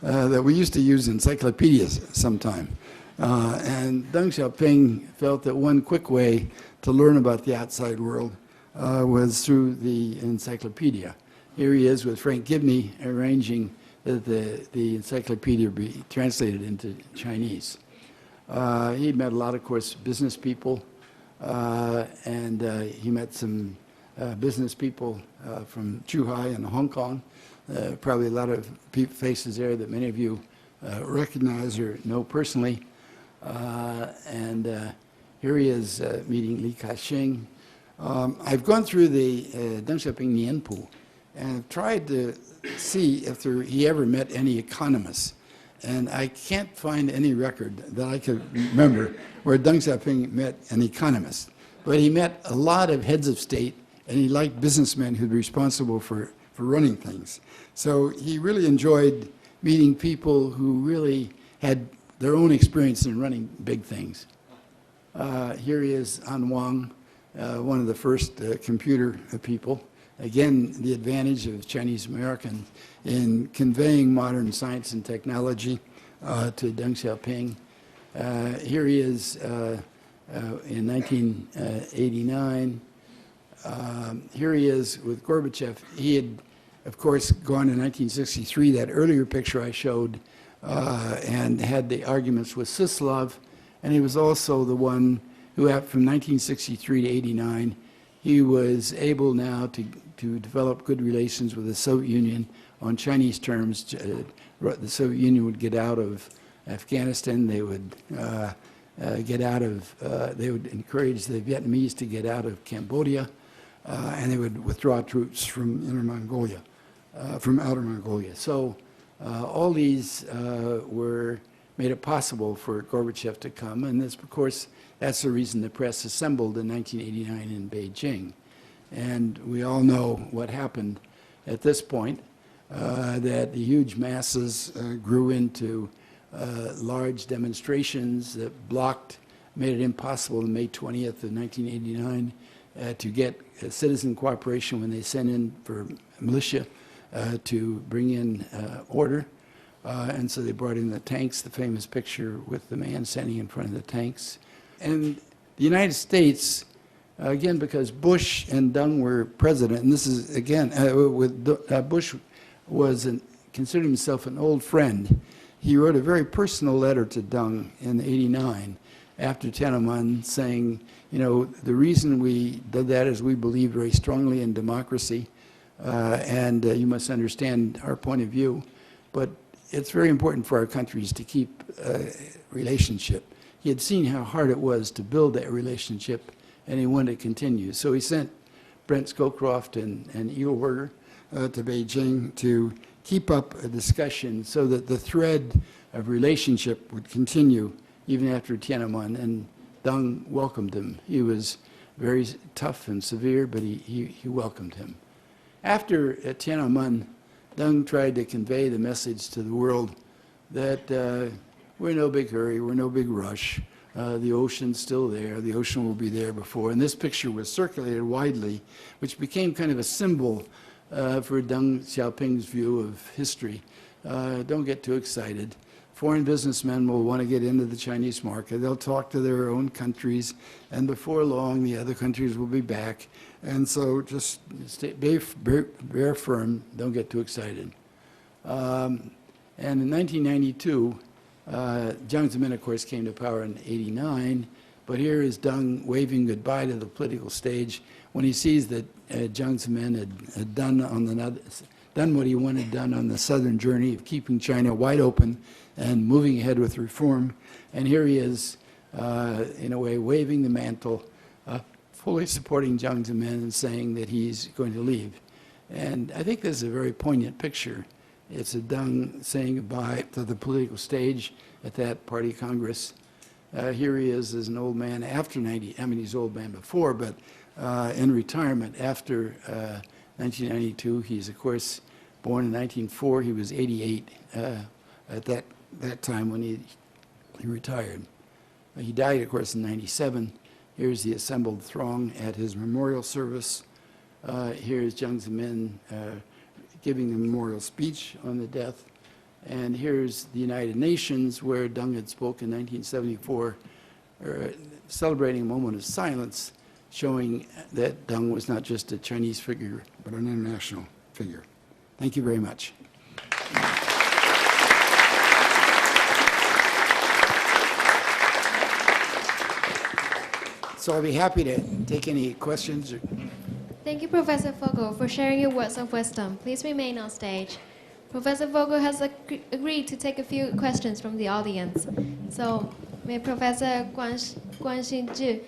that we used to use encyclopedias sometime. And Deng Xiaoping felt that one quick way to learn about the outside world was through the encyclopedia. Here he is with Frank Gibney arranging that the encyclopedia be translated into Chinese. He met a lot, of course, business people, and he met some business people from Zhuhai and Hong Kong. Probably a lot of faces there that many of you recognize or know personally. Here he is meeting Li Ka-shing. I've gone through the Deng Xiaoping Nianpu and tried to see if he ever met any economists. And I can't find any record that I could remember where Deng Xiaoping met an economist. But he met a lot of heads of state, and he liked businessmen who were responsible for running things. So he really enjoyed meeting people who really had their own experience in running big things. Here he is, An Wang, one of the first computer people. Again, the advantage of Chinese American in conveying modern science and technology to Deng Xiaoping. Here he is in 1989. Here he is with Gorbachev. He had, of course, gone in 1963, that earlier picture I showed, and had the arguments with Suslov. And he was also the one who, from 1963 to 89, he was able now to develop good relations with the Soviet Union on Chinese terms. The Soviet Union would get out of Afghanistan. They would they would encourage the Vietnamese to get out of Cambodia, and they would withdraw troops from Inner Mongolia, from Outer Mongolia. So all these made it possible for Gorbachev to come, and this, of course, that's the reason the press assembled in 1989 in Beijing. And we all know what happened at this point, that the huge masses grew into large demonstrations that made it impossible on May 20th of 1989 to get citizen cooperation when they sent in for militia to bring in order. And so they brought in the tanks, the famous picture with the man standing in front of the tanks. And the United States, again, because Bush and Deng were president, and this is, again, Bush was considered himself an old friend. He wrote a very personal letter to Deng in '89 after Tiananmen saying, you know, the reason we did that is we believe very strongly in democracy, and you must understand our point of view, but it's very important for our countries to keep a relationship. He had seen how hard it was to build that relationship, and he wanted to continue. So he sent Brent Scowcroft and Eagleberger to Beijing to keep up a discussion so that the thread of relationship would continue even after Tiananmen, and Deng welcomed him. He was very tough and severe, but he welcomed him. After Tiananmen, Deng tried to convey the message to the world that we're in no big hurry, we're in no big rush. The ocean's still there, the ocean will be there before. And this picture was circulated widely, which became kind of a symbol for Deng Xiaoping's view of history. Don't get too excited. Foreign businessmen will want to get into the Chinese market. They'll talk to their own countries, and before long, the other countries will be back. And so just bear firm. Don't get too excited. And in 1992, Jiang Zemin, of course, came to power in '89. But here is Deng waving goodbye to the political stage when he sees that Jiang Zemin had done what he wanted done on the southern journey of keeping China wide open and moving ahead with reform. And here he is, in a way, waving the mantle, fully supporting Jiang Zemin and saying that he's going to leave. And I think this is a very poignant picture. It's a Deng saying goodbye to the political stage at that party congress. Here he is as an old man after 90, I mean, he's an old man before, but in retirement after 1992. He's, of course, born in 1904. He was 88 at that time when he retired. He died, of course, in '97. Here's the assembled throng at his memorial service. Here's Jiang Zemin giving the memorial speech on the death. And here's the United Nations, where Deng had spoken in 1974, celebrating a moment of silence, showing that Deng was not just a Chinese figure, but an international figure. Thank you very much. So I'll be happy to take any questions. Thank you, Professor Fogel, for sharing your words of wisdom. Please remain on stage. Professor Fogel has agreed to take a few questions from the audience. So, may Professor Guan Xinzhi,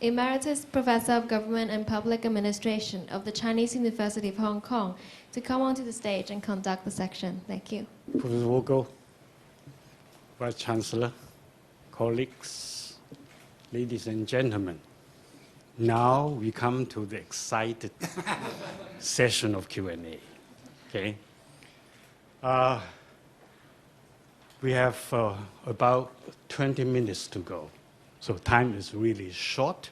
Emeritus Professor of Government and Public Administration of the Chinese University of Hong Kong, to come onto the stage and conduct the section. Thank you. Professor Fogel, Vice Chancellor, colleagues, ladies and gentlemen, now we come to the excited session of Q&A. Okay. We have about 20 minutes to go, so time is really short.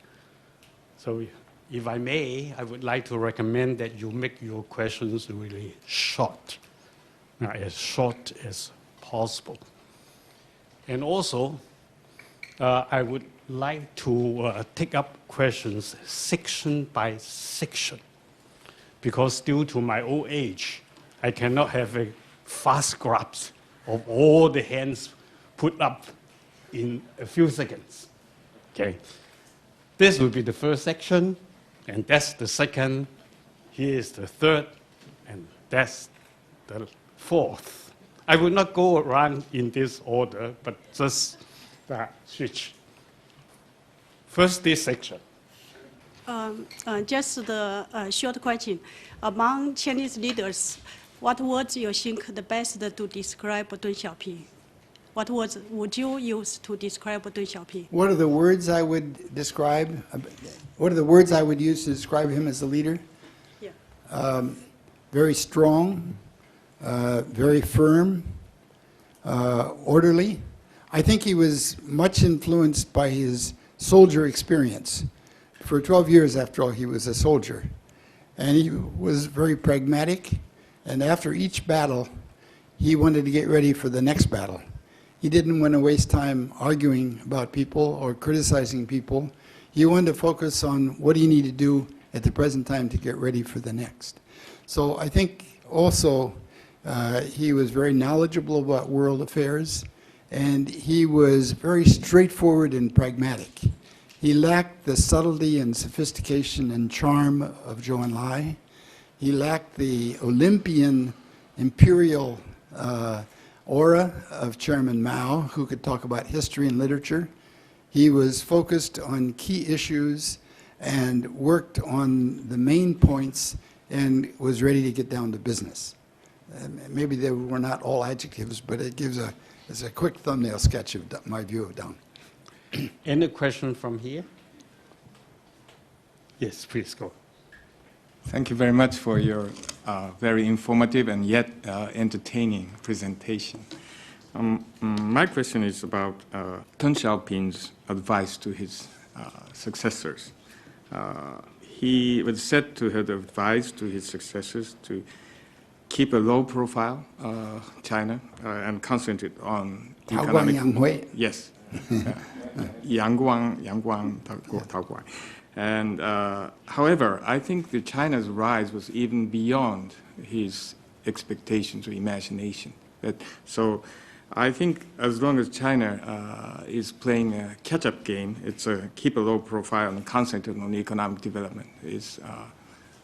So if I may, I would like to recommend that you make your questions really short, as short as possible. And also, I would like to take up questions section by section, because due to my old age, I cannot have a fast grasp of all the hands put up in a few seconds. Okay. This will be the first section, and that's the second. Here is the third, and that's the fourth. I will not go around in this order, but just switch. First, this section. Just the short question. Among Chinese leaders, what words you think the best to describe Deng Xiaoping? What words would you use to describe Deng Xiaoping? What are the words I would describe? What are the words I would use to describe him as a leader? Yeah. Very strong, very firm, orderly. I think he was much influenced by his soldier experience. For 12 years, after all, he was a soldier. And he was very pragmatic. And after each battle, he wanted to get ready for the next battle. He didn't want to waste time arguing about people or criticizing people. He wanted to focus on what he needed to do at the present time to get ready for the next. So I think also he was very knowledgeable about world affairs, and he was very straightforward and pragmatic. He lacked the subtlety and sophistication and charm of Zhou Enlai. He lacked the Olympian imperial aura of Chairman Mao, who could talk about history and literature. He was focused on key issues and worked on the main points and was ready to get down to business. Maybe they were not all adjectives, but it gives it's a quick thumbnail sketch of my view of Deng. Any question from here? Yes, please go. Thank you very much for your very informative and yet entertaining presentation. My question is about Deng Xiaoping's advice to his successors. he was said to have advised to his successors to keep a low profile, China, and concentrate on economic. Yes. Yangguang, Taoguai. And however, I think that China's rise was even beyond his expectations or imagination. So I think as long as China is playing a catch-up game, it's keep a low profile and concentrate on economic development is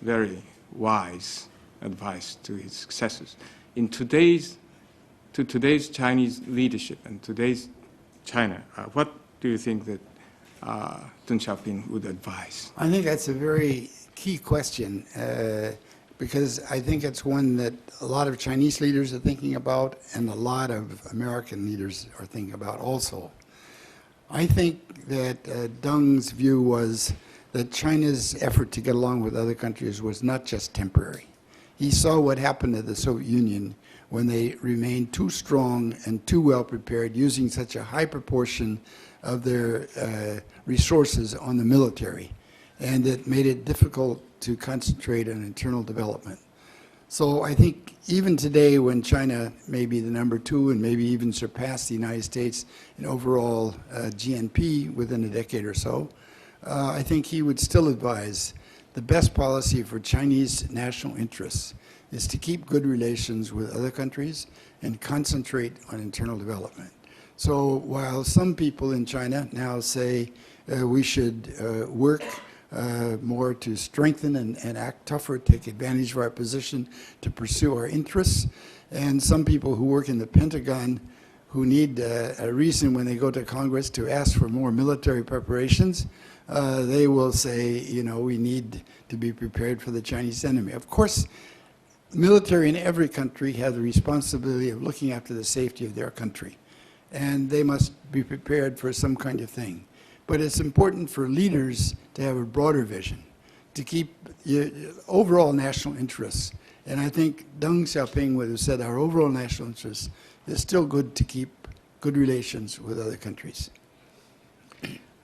very wise advice to his successors. To today's Chinese leadership and today's China, what do you think that Deng Xiaoping would advise? I think that's a very key question because I think it's one that a lot of Chinese leaders are thinking about and a lot of American leaders are thinking about also. I think that Deng's view was that China's effort to get along with other countries was not just temporary. He saw what happened to the Soviet Union when they remained too strong and too well prepared, using such a high proportion of their resources on the military, and it made it difficult to concentrate on internal development. So I think even today, when China may be the number 2 and maybe even surpass the United States in overall GNP within a decade or so, I think he would still advise the best policy for Chinese national interests is to keep good relations with other countries and concentrate on internal development. So while some people in China now say we should work more to strengthen and act tougher, take advantage of our position to pursue our interests, and some people who work in the Pentagon who need a reason when they go to Congress to ask for more military preparations, they will say, you know, we need to be prepared for the Chinese enemy. Of course, military in every country have the responsibility of looking after the safety of their country, and they must be prepared for some kind of thing. But it's important for leaders to have a broader vision, to keep overall national interests. And I think Deng Xiaoping would have said our overall national interests is still good to keep good relations with other countries.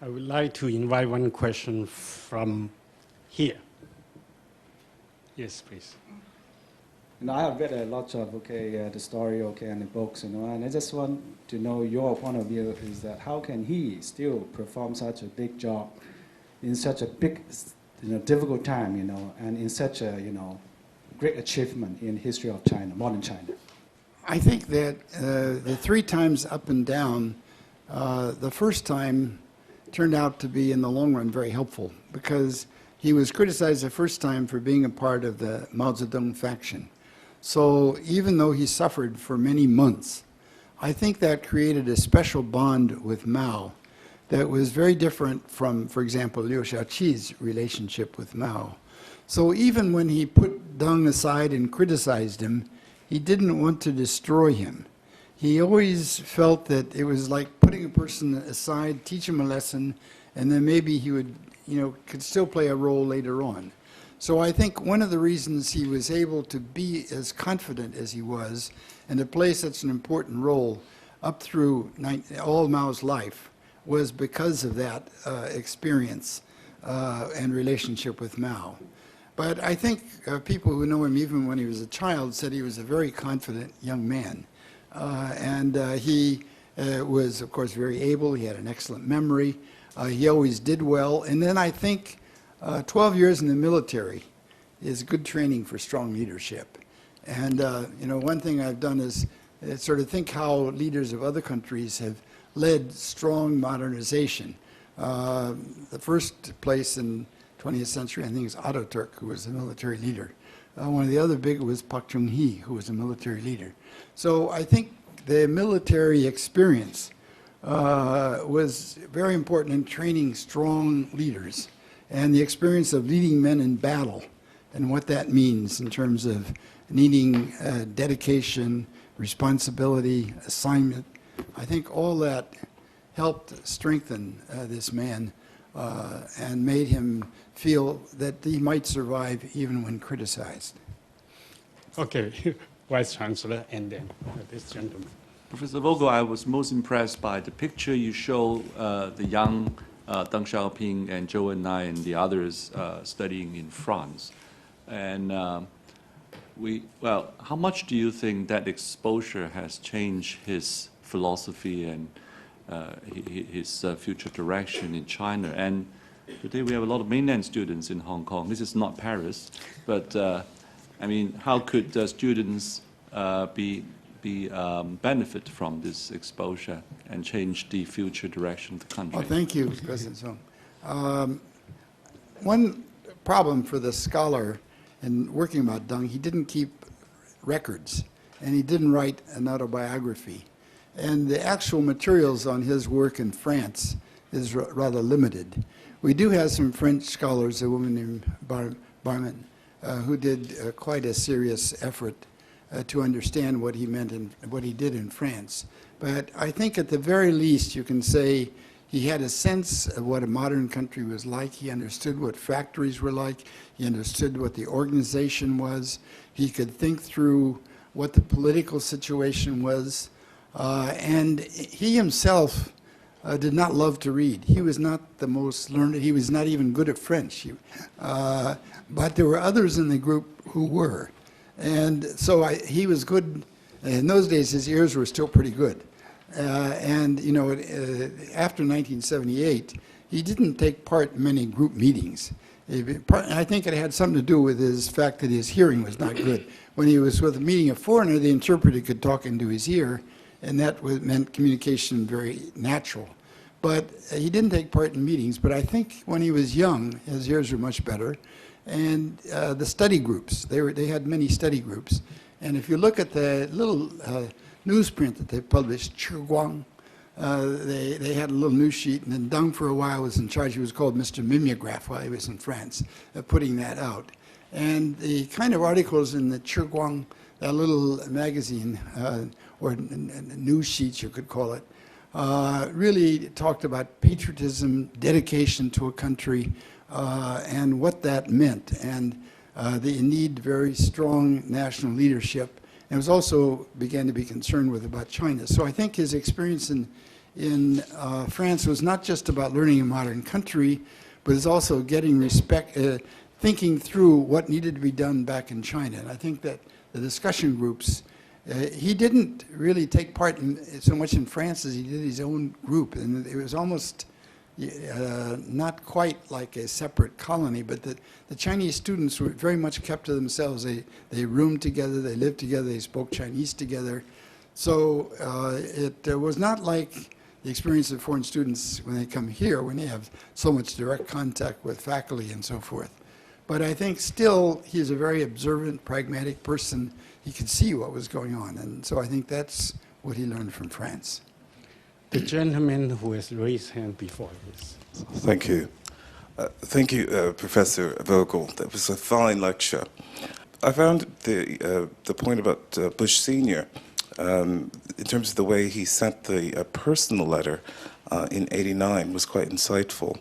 I would like to invite one question from here. Yes, please. I have read a lot of the story and the books, and I just want to know your point of view is that how can he still perform such a big job in such a big, difficult time, and in such a great achievement in history of China, modern China. I think that the 3 times up and down, the first time turned out to be in the long run very helpful because he was criticized the first time for being a part of the Mao Zedong faction. So even though he suffered for many months, I think that created a special bond with Mao that was very different from, for example, Liu Shaoqi's relationship with Mao. So even when he put Deng aside and criticized him, he didn't want to destroy him. He always felt that it was like putting a person aside, teach him a lesson, and then maybe he would, could still play a role later on. So I think one of the reasons he was able to be as confident as he was and to play such an important role up through all Mao's life was because of that experience and relationship with Mao. But I think people who know him even when he was a child said he was a very confident young man. He was, of course, very able. He had an excellent memory. He always did well. And then I think 12 years in the military is good training for strong leadership. And, one thing I've done is sort of think how leaders of other countries have led strong modernization. The first place in 20th century, I think, is Ataturk, who was a military leader. One of the other big was Park Chung-hee, who was a military leader. So I think the military experience was very important in training strong leaders, and the experience of leading men in battle and what that means in terms of needing dedication, responsibility, assignment. I think all that helped strengthen this man and made him feel that he might survive even when criticized. Okay, Vice Chancellor, and then this gentleman. Professor Vogel, I was most impressed by the picture you show the young Deng Xiaoping and Zhou Enlai and the others studying in France. And how much do you think that exposure has changed his philosophy and his future direction in China? And today we have a lot of mainland students in Hong Kong. This is not Paris, but I mean, how could students benefit from this exposure and change the future direction of the country? Well, thank you, President Song. One problem for the scholar in working about Deng, he didn't keep records, and he didn't write an autobiography. And the actual materials on his work in France is rather limited. We do have some French scholars, a woman named Barman, who did quite a serious effort to understand what he meant and what he did in France. But I think at the very least you can say he had a sense of what a modern country was like. He understood what factories were like. He understood what the organization was. He could think through what the political situation was. And he himself did not love to read. He was not the most learned. He was not even good at French. But there were others in the group who were. And so he was good. In those days, his ears were still pretty good. And, you know, after 1978, he didn't take part in many group meetings. I think it had something to do with his fact that his hearing was not good. When he was with a meeting a foreigner, the interpreter could talk into his ear, and that meant communication very natural. But he didn't take part in meetings. But I think when he was young, his ears were much better. And the study groups, they had many study groups. And if you look at the little newsprint that they published, Chiguang, they had a little news sheet, and then Deng for a while was in charge. He was called Mr. Mimeograph while he was in France, putting that out. And the kind of articles in the Chiguang, that little magazine, or news sheets you could call it, really talked about patriotism, dedication to a country, and what that meant, and the need very strong national leadership. And was also began to be concerned with about China. So I think his experience in France was not just about learning a modern country, but it's also getting respect, thinking through what needed to be done back in China. And I think that the discussion groups, he didn't really take part in so much in France as he did his own group. And it was almost not quite like a separate colony, but the Chinese students were very much kept to themselves. They roomed together, they lived together, they spoke Chinese together. So it was not like the experience of foreign students when they come here, when they have so much direct contact with faculty and so forth. But I think still he's a very observant, pragmatic person. He could see what was going on, and so I think that's what he learned from France. The gentleman who has raised hand before this. Thank you. Thank you, Professor Vogel. That was a fine lecture. I found the point about Bush Sr., in terms of the way he sent the personal letter in '89 was quite insightful.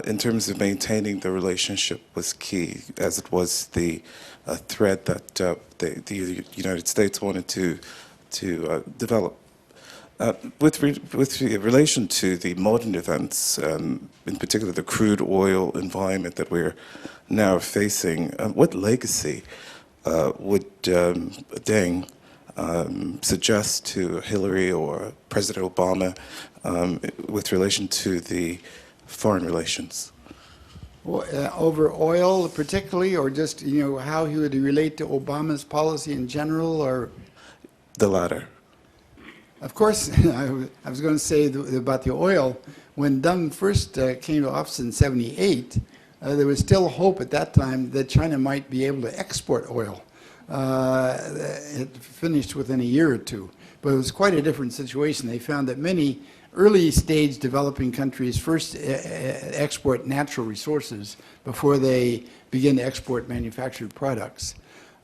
In terms of maintaining the relationship was key, as it was the thread that the United States wanted to develop. With relation to the modern events, in particular the crude oil environment that we're now facing, what legacy would Deng suggest to Hillary or President Obama with relation to the foreign relations? Over oil particularly, or just how he would relate to Obama's policy in general, or? The latter. Of course, I was going to say about the oil. When Deng first came to office in '78, there was still hope at that time that China might be able to export oil. It finished within a year or two, but it was quite a different situation. They found that many early-stage developing countries first export natural resources before they begin to export manufactured products.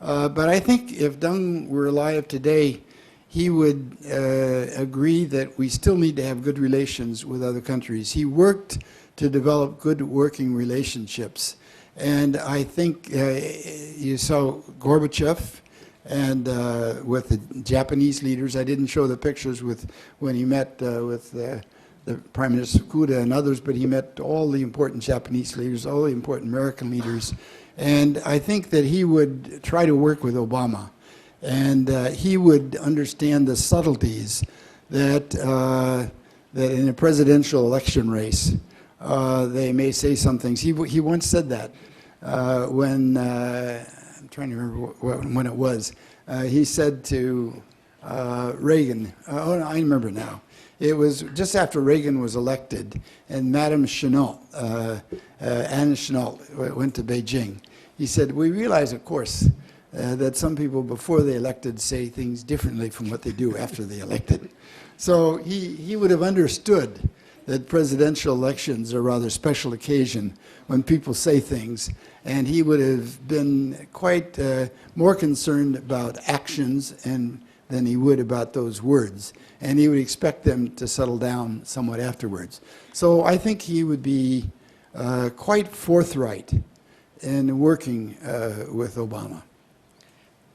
But I think if Deng were alive today, he would agree that we still need to have good relations with other countries. He worked to develop good working relationships. And I think you saw Gorbachev and with the Japanese leaders. I didn't show the pictures with when he met with the Prime Minister Fukuda and others, but he met all the important Japanese leaders, all the important American leaders. And I think that he would try to work with Obama. And he would understand the subtleties that, that in a presidential election race, they may say some things. He once said that when, I'm trying to remember when it was, he said to Reagan, oh, no, I remember now. It was just after Reagan was elected, and Madame Chennault, Anne Chennault, went to Beijing. He said, we realize, of course, that some people before they elected say things differently from what they do after they elected. So he would have understood that presidential elections are a rather special occasion when people say things, and he would have been quite more concerned about actions than he would about those words, and he would expect them to settle down somewhat afterwards. So I think he would be quite forthright in working with Obama.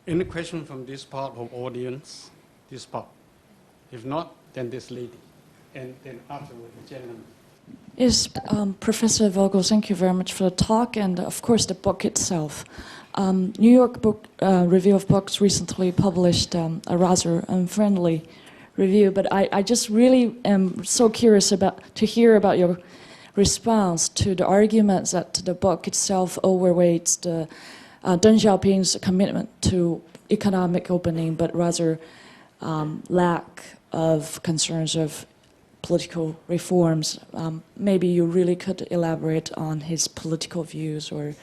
Any question from this part of audience? This part? If not, then this lady. And then afterward, the gentleman. Yes, Professor Vogel, thank you very much for the talk and, of course, the book itself. New York Book Review of Books recently published a rather unfriendly review, but I just really am so curious to hear about your response to the arguments that the book itself overweights the Deng Xiaoping's commitment to economic opening, but rather lack of concerns of political reforms. Maybe you really could elaborate on his political views or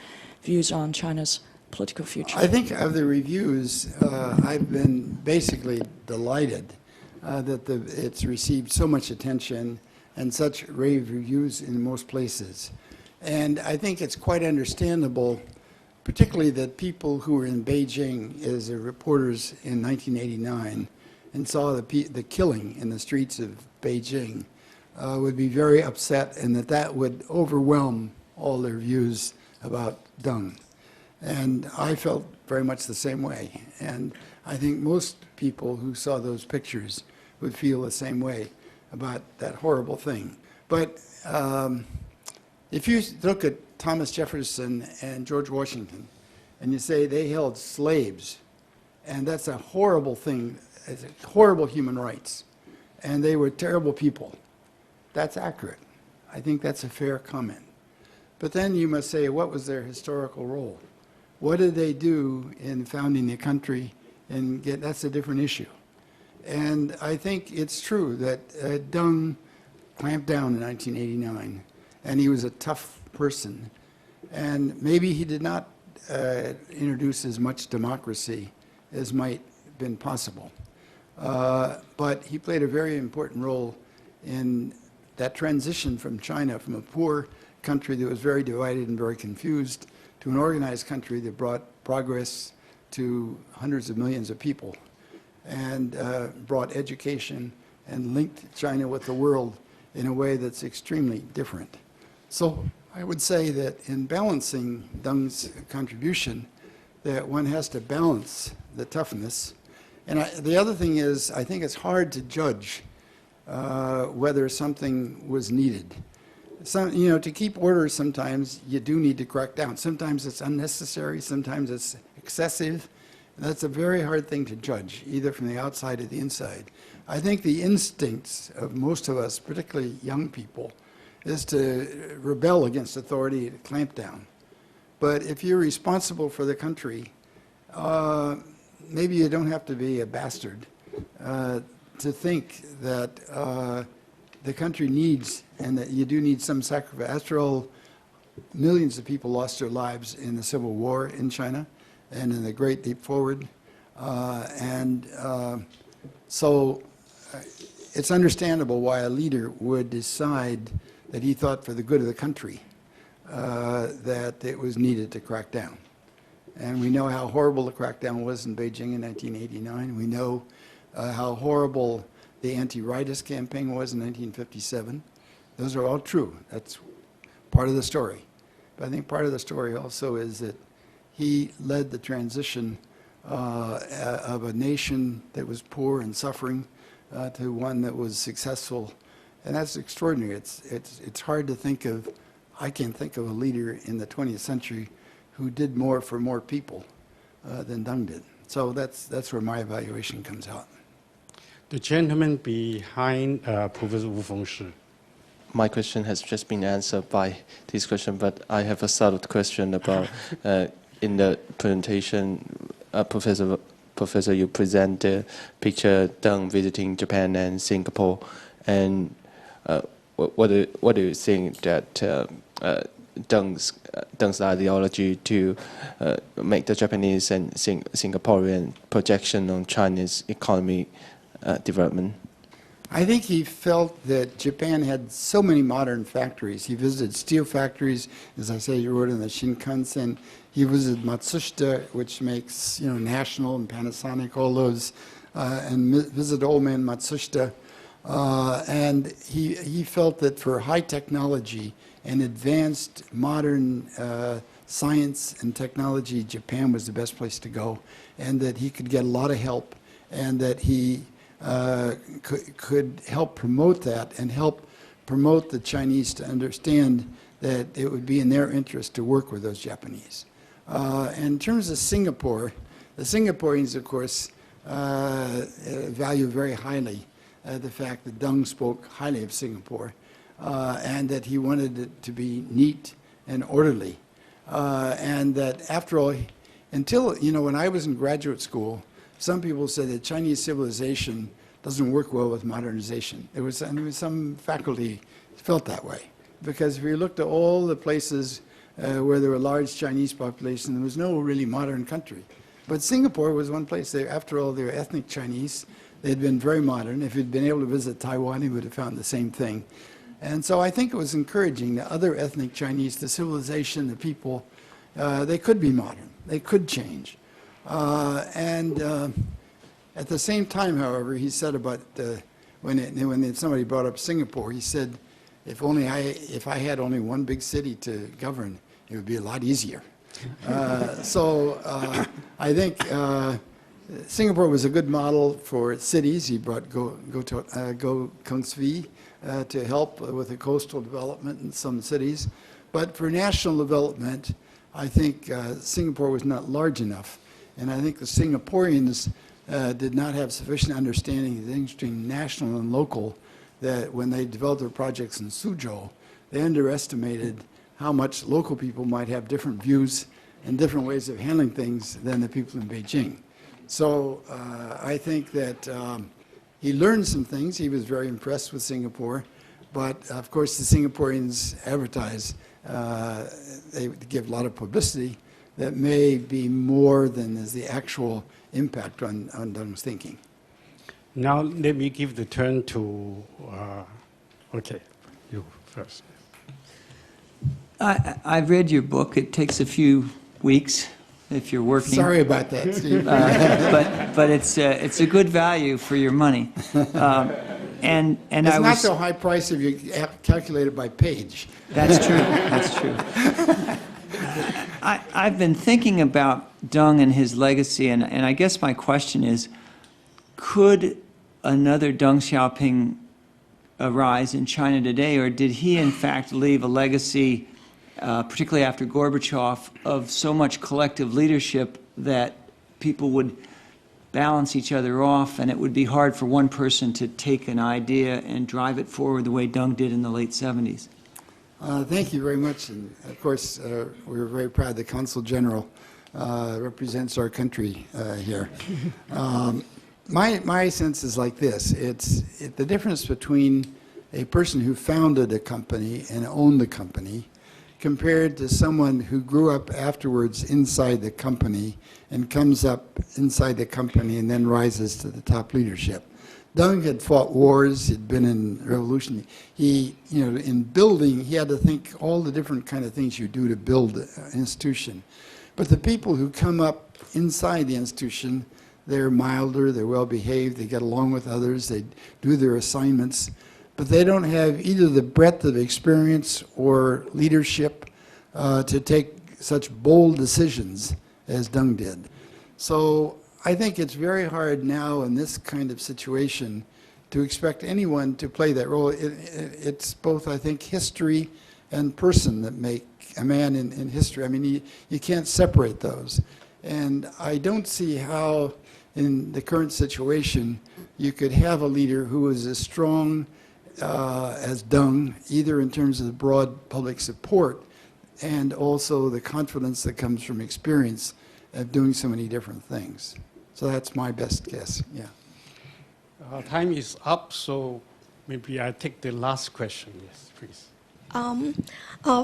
views on China's political future. I think of the reviews, I've been basically delighted that it's received so much attention and such rave reviews in most places. And I think it's quite understandable, particularly that people who were in Beijing as reporters in 1989 and saw the killing in the streets of Beijing would be very upset, and that would overwhelm all their views about Deng. And I felt very much the same way. And I think most people who saw those pictures would feel the same way about that horrible thing. But if you look at Thomas Jefferson and George Washington, and you say they held slaves, and that's a horrible thing, it's horrible human rights, and they were terrible people, that's accurate. I think that's a fair comment. But then you must say, what was their historical role? What did they do in founding the country? And that's a different issue. And I think it's true that Deng clamped down in 1989, and he was a tough person. And maybe he did not introduce as much democracy as might have been possible. But he played a very important role in that transition from China, from a poor country that was very divided and very confused, to an organized country that brought progress to hundreds of millions of people and brought education and linked China with the world in a way that's extremely different. So I would say that in balancing Deng's contribution, that one has to balance the toughness. And the other thing is, I think it's hard to judge whether something was needed. To keep order, sometimes you do need to crack down. Sometimes it's unnecessary, sometimes it's excessive. That's a very hard thing to judge, either from the outside or the inside. I think the instincts of most of us, particularly young people, is to rebel against authority, to clamp down. But if you're responsible for the country, maybe you don't have to be a bastard to think that the country needs, and that you do need some sacrifice. After all, millions of people lost their lives in the Civil War in China and in the Great Leap Forward. So it's understandable why a leader would decide that he thought for the good of the country that it was needed to crack down. And we know how horrible the crackdown was in Beijing in 1989. We know how horrible the anti-rightist campaign was in 1957. Those are all true. That's part of the story. But I think part of the story also is that he led the transition of a nation that was poor and suffering to one that was successful And that's extraordinary. It's hard to think of, I can't think of a leader in the 20th century who did more for more people than Deng did. So that's where my evaluation comes out. The gentleman behind Professor Wu Fengshi. My question has just been answered by this question, but I have a subtle question about in the presentation, Professor, you present the picture Deng visiting Japan and Singapore, and what do you think that Deng's ideology to make the Japanese and Singaporean projection on China's economy development? I think he felt that Japan had so many modern factories. He visited steel factories, as I say, he rode in the Shinkansen. He visited Matsushita, which makes National and Panasonic, all those, and visited old man Matsushita. And he felt that for high technology and advanced modern science and technology, Japan was the best place to go, and that he could get a lot of help, and that he could help promote that and help promote the Chinese to understand that it would be in their interest to work with those Japanese. In terms of Singapore, the Singaporeans, of course, value very highly the fact that Deng spoke highly of Singapore and that he wanted it to be neat and orderly. And that after all, until, when I was in graduate school, some people said that Chinese civilization doesn't work well with modernization. There was some faculty felt that way, because if you looked at all the places where there were large Chinese population, there was no really modern country. But Singapore was one place. After all, they were ethnic Chinese. They had been very modern. If you'd been able to visit Taiwan, you would have found the same thing. And so I think it was encouraging the other ethnic Chinese, the civilization, the people, they could be modern. They could change. At the same time, however, he said about when somebody brought up Singapore, he said, if I had only one big city to govern, it would be a lot easier. I think Singapore was a good model for cities. He brought Go Kung Svi to help with the coastal development in some cities. But for national development, I think Singapore was not large enough. And I think the Singaporeans did not have sufficient understanding of the things between national and local, that when they developed their projects in Suzhou, they underestimated how much local people might have different views and different ways of handling things than the people in Beijing. So I think that he learned some things. He was very impressed with Singapore. But of course, the Singaporeans advertise, they give a lot of publicity that may be more than is the actual impact on Deng's thinking. Now let me give the turn to, okay, you first. I've read your book. It takes a few weeks if you're working. Sorry about that, Steve. But it's a good value for your money. And it's not so high price if you calculate it by page. That's true. That's true. I've been thinking about Deng and his legacy, and I guess my question is, could another Deng Xiaoping arise in China today, or did he in fact leave a legacy, particularly after Gorbachev, of so much collective leadership that people would balance each other off, and it would be hard for one person to take an idea and drive it forward the way Deng did in the late 70s? Thank you very much. And of course, we're very proud the Consul General represents our country here. My sense is like this. It's the difference between a person who founded a company and owned the company compared to someone who grew up afterwards inside the company and comes up inside the company and then rises to the top leadership. Deng had fought wars, he'd been in revolution. He, in building, he had to think all the different kind of things you do to build an institution. But the people who come up inside the institution, they're milder, they're well-behaved, they get along with others, they do their assignments, but they don't have either the breadth of experience or leadership to take such bold decisions as Deng did. So I think it's very hard now in this kind of situation to expect anyone to play that role. It's both, I think, history and person that make a man in history. I mean, you can't separate those. And I don't see how, in the current situation, you could have a leader who is as strong as Deng, either in terms of the broad public support and also the confidence that comes from experience of doing so many different things. So that's my best guess, yeah. Time is up, so maybe I take the last question. Yes, please.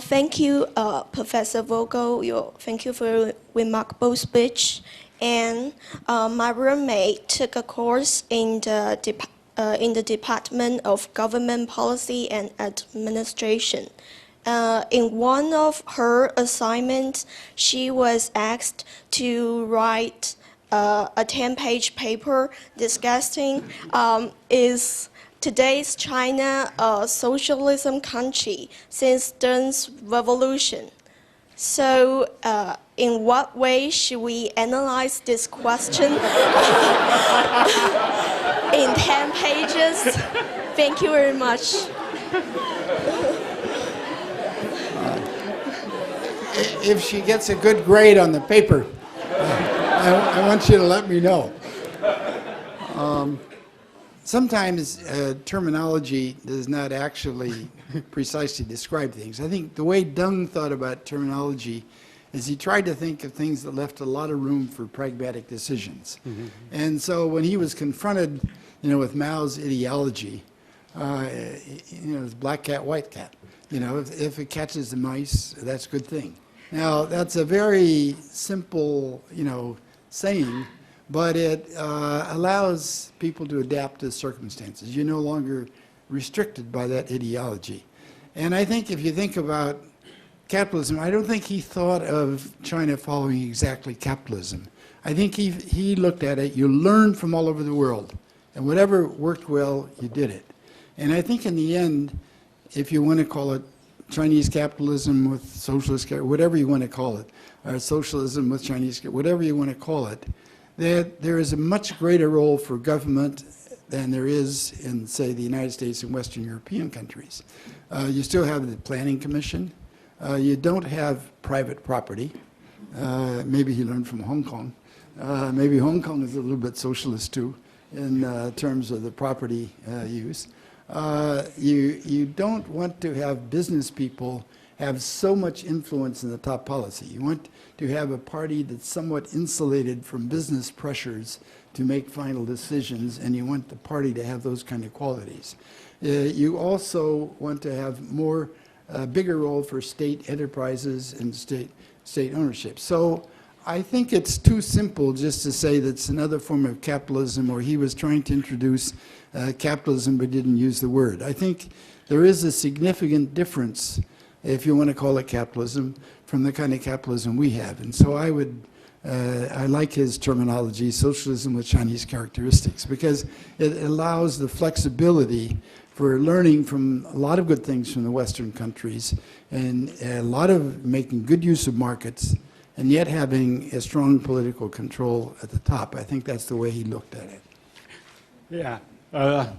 Thank you, Professor Vogel. Thank you for your remarkable speech. And my roommate took a course in the Department of Government Policy and Administration. In one of her assignments, she was asked to write a 10-page paper discussing is today's China a socialism country since Deng's revolution. So in what way should we analyze this question in 10 pages? Thank you very much. If she gets a good grade on the paper, I want you to let me know. Sometimes terminology does not actually precisely describe things. I think the way Deng thought about terminology is he tried to think of things that left a lot of room for pragmatic decisions. Mm-hmm. And so when he was confronted, with Mao's ideology, it's black cat, white cat. If it catches the mice, that's a good thing. Now, that's a very simple, saying, but it allows people to adapt to circumstances. You're no longer restricted by that ideology. And I think if you think about capitalism, I don't think he thought of China following exactly capitalism. I think he looked at it, you learn from all over the world, and whatever worked well, you did it. And I think in the end, if you want to call it Chinese capitalism with socialist, whatever you want to call it, or socialism with Chinese, whatever you want to call it, that there is a much greater role for government than there is in, say, the United States and Western European countries. You still have the Planning Commission. You don't have private property. Maybe he learned from Hong Kong. Maybe Hong Kong is a little bit socialist too in terms of the property use. You don't want to have business people have so much influence in the top policy. You want to have a party that's somewhat insulated from business pressures to make final decisions, and you want the party to have those kind of qualities. You also want to have bigger role for state enterprises and state ownership. So I think it's too simple just to say that's another form of capitalism, or he was trying to introduce capitalism but didn't use the word. I think there is a significant difference, if you want to call it capitalism, from the kind of capitalism we have. And so I like his terminology, socialism with Chinese characteristics, because it allows the flexibility for learning from a lot of good things from the Western countries, and a lot of making good use of markets, and yet having a strong political control at the top. I think that's the way he looked at it. Yeah,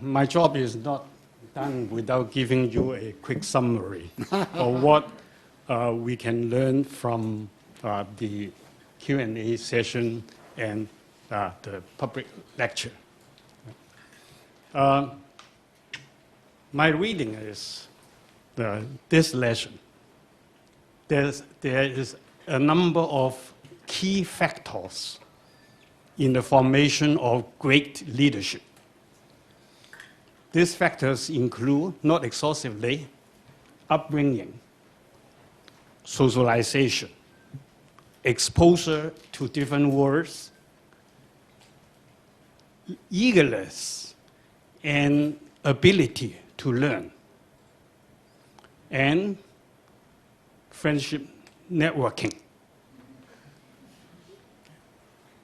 my job is not done without giving you a quick summary of what we can learn from the Q&A session and the public lecture. My reading is this lesson. There is a number of key factors in the formation of great leadership. These factors include, not exhaustively, upbringing, socialization, exposure to different worlds, eagerness, and ability to learn, and friendship networking.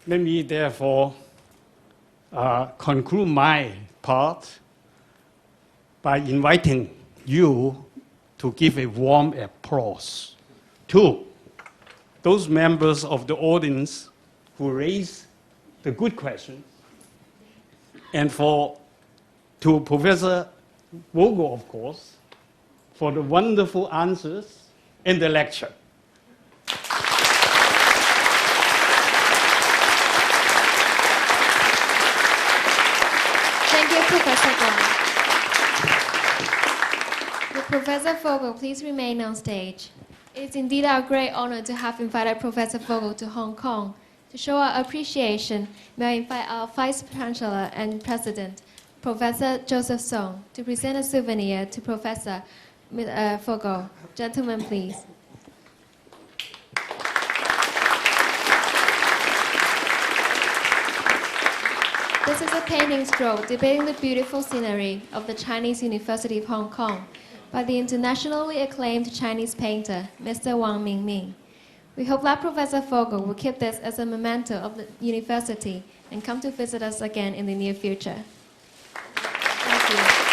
Let me therefore conclude my part by inviting you to give a warm applause to those members of the audience who raised the good questions, and to Professor Vogel, of course, for the wonderful answers in the lecture. Thank you, Professor Guan. Will Professor Vogel please remain on stage? It is indeed our great honor to have invited Professor Vogel to Hong Kong. To show our appreciation, may I invite our Vice Chancellor and President, Professor Joseph Song, to present a souvenir to Professor Vogel. Gentlemen, please. This is a painting stroll depicting the beautiful scenery of the Chinese University of Hong Kong by the internationally acclaimed Chinese painter, Mr. Wang Mingming. We hope that Professor Vogel will keep this as a memento of the university and come to visit us again in the near future. Thank you.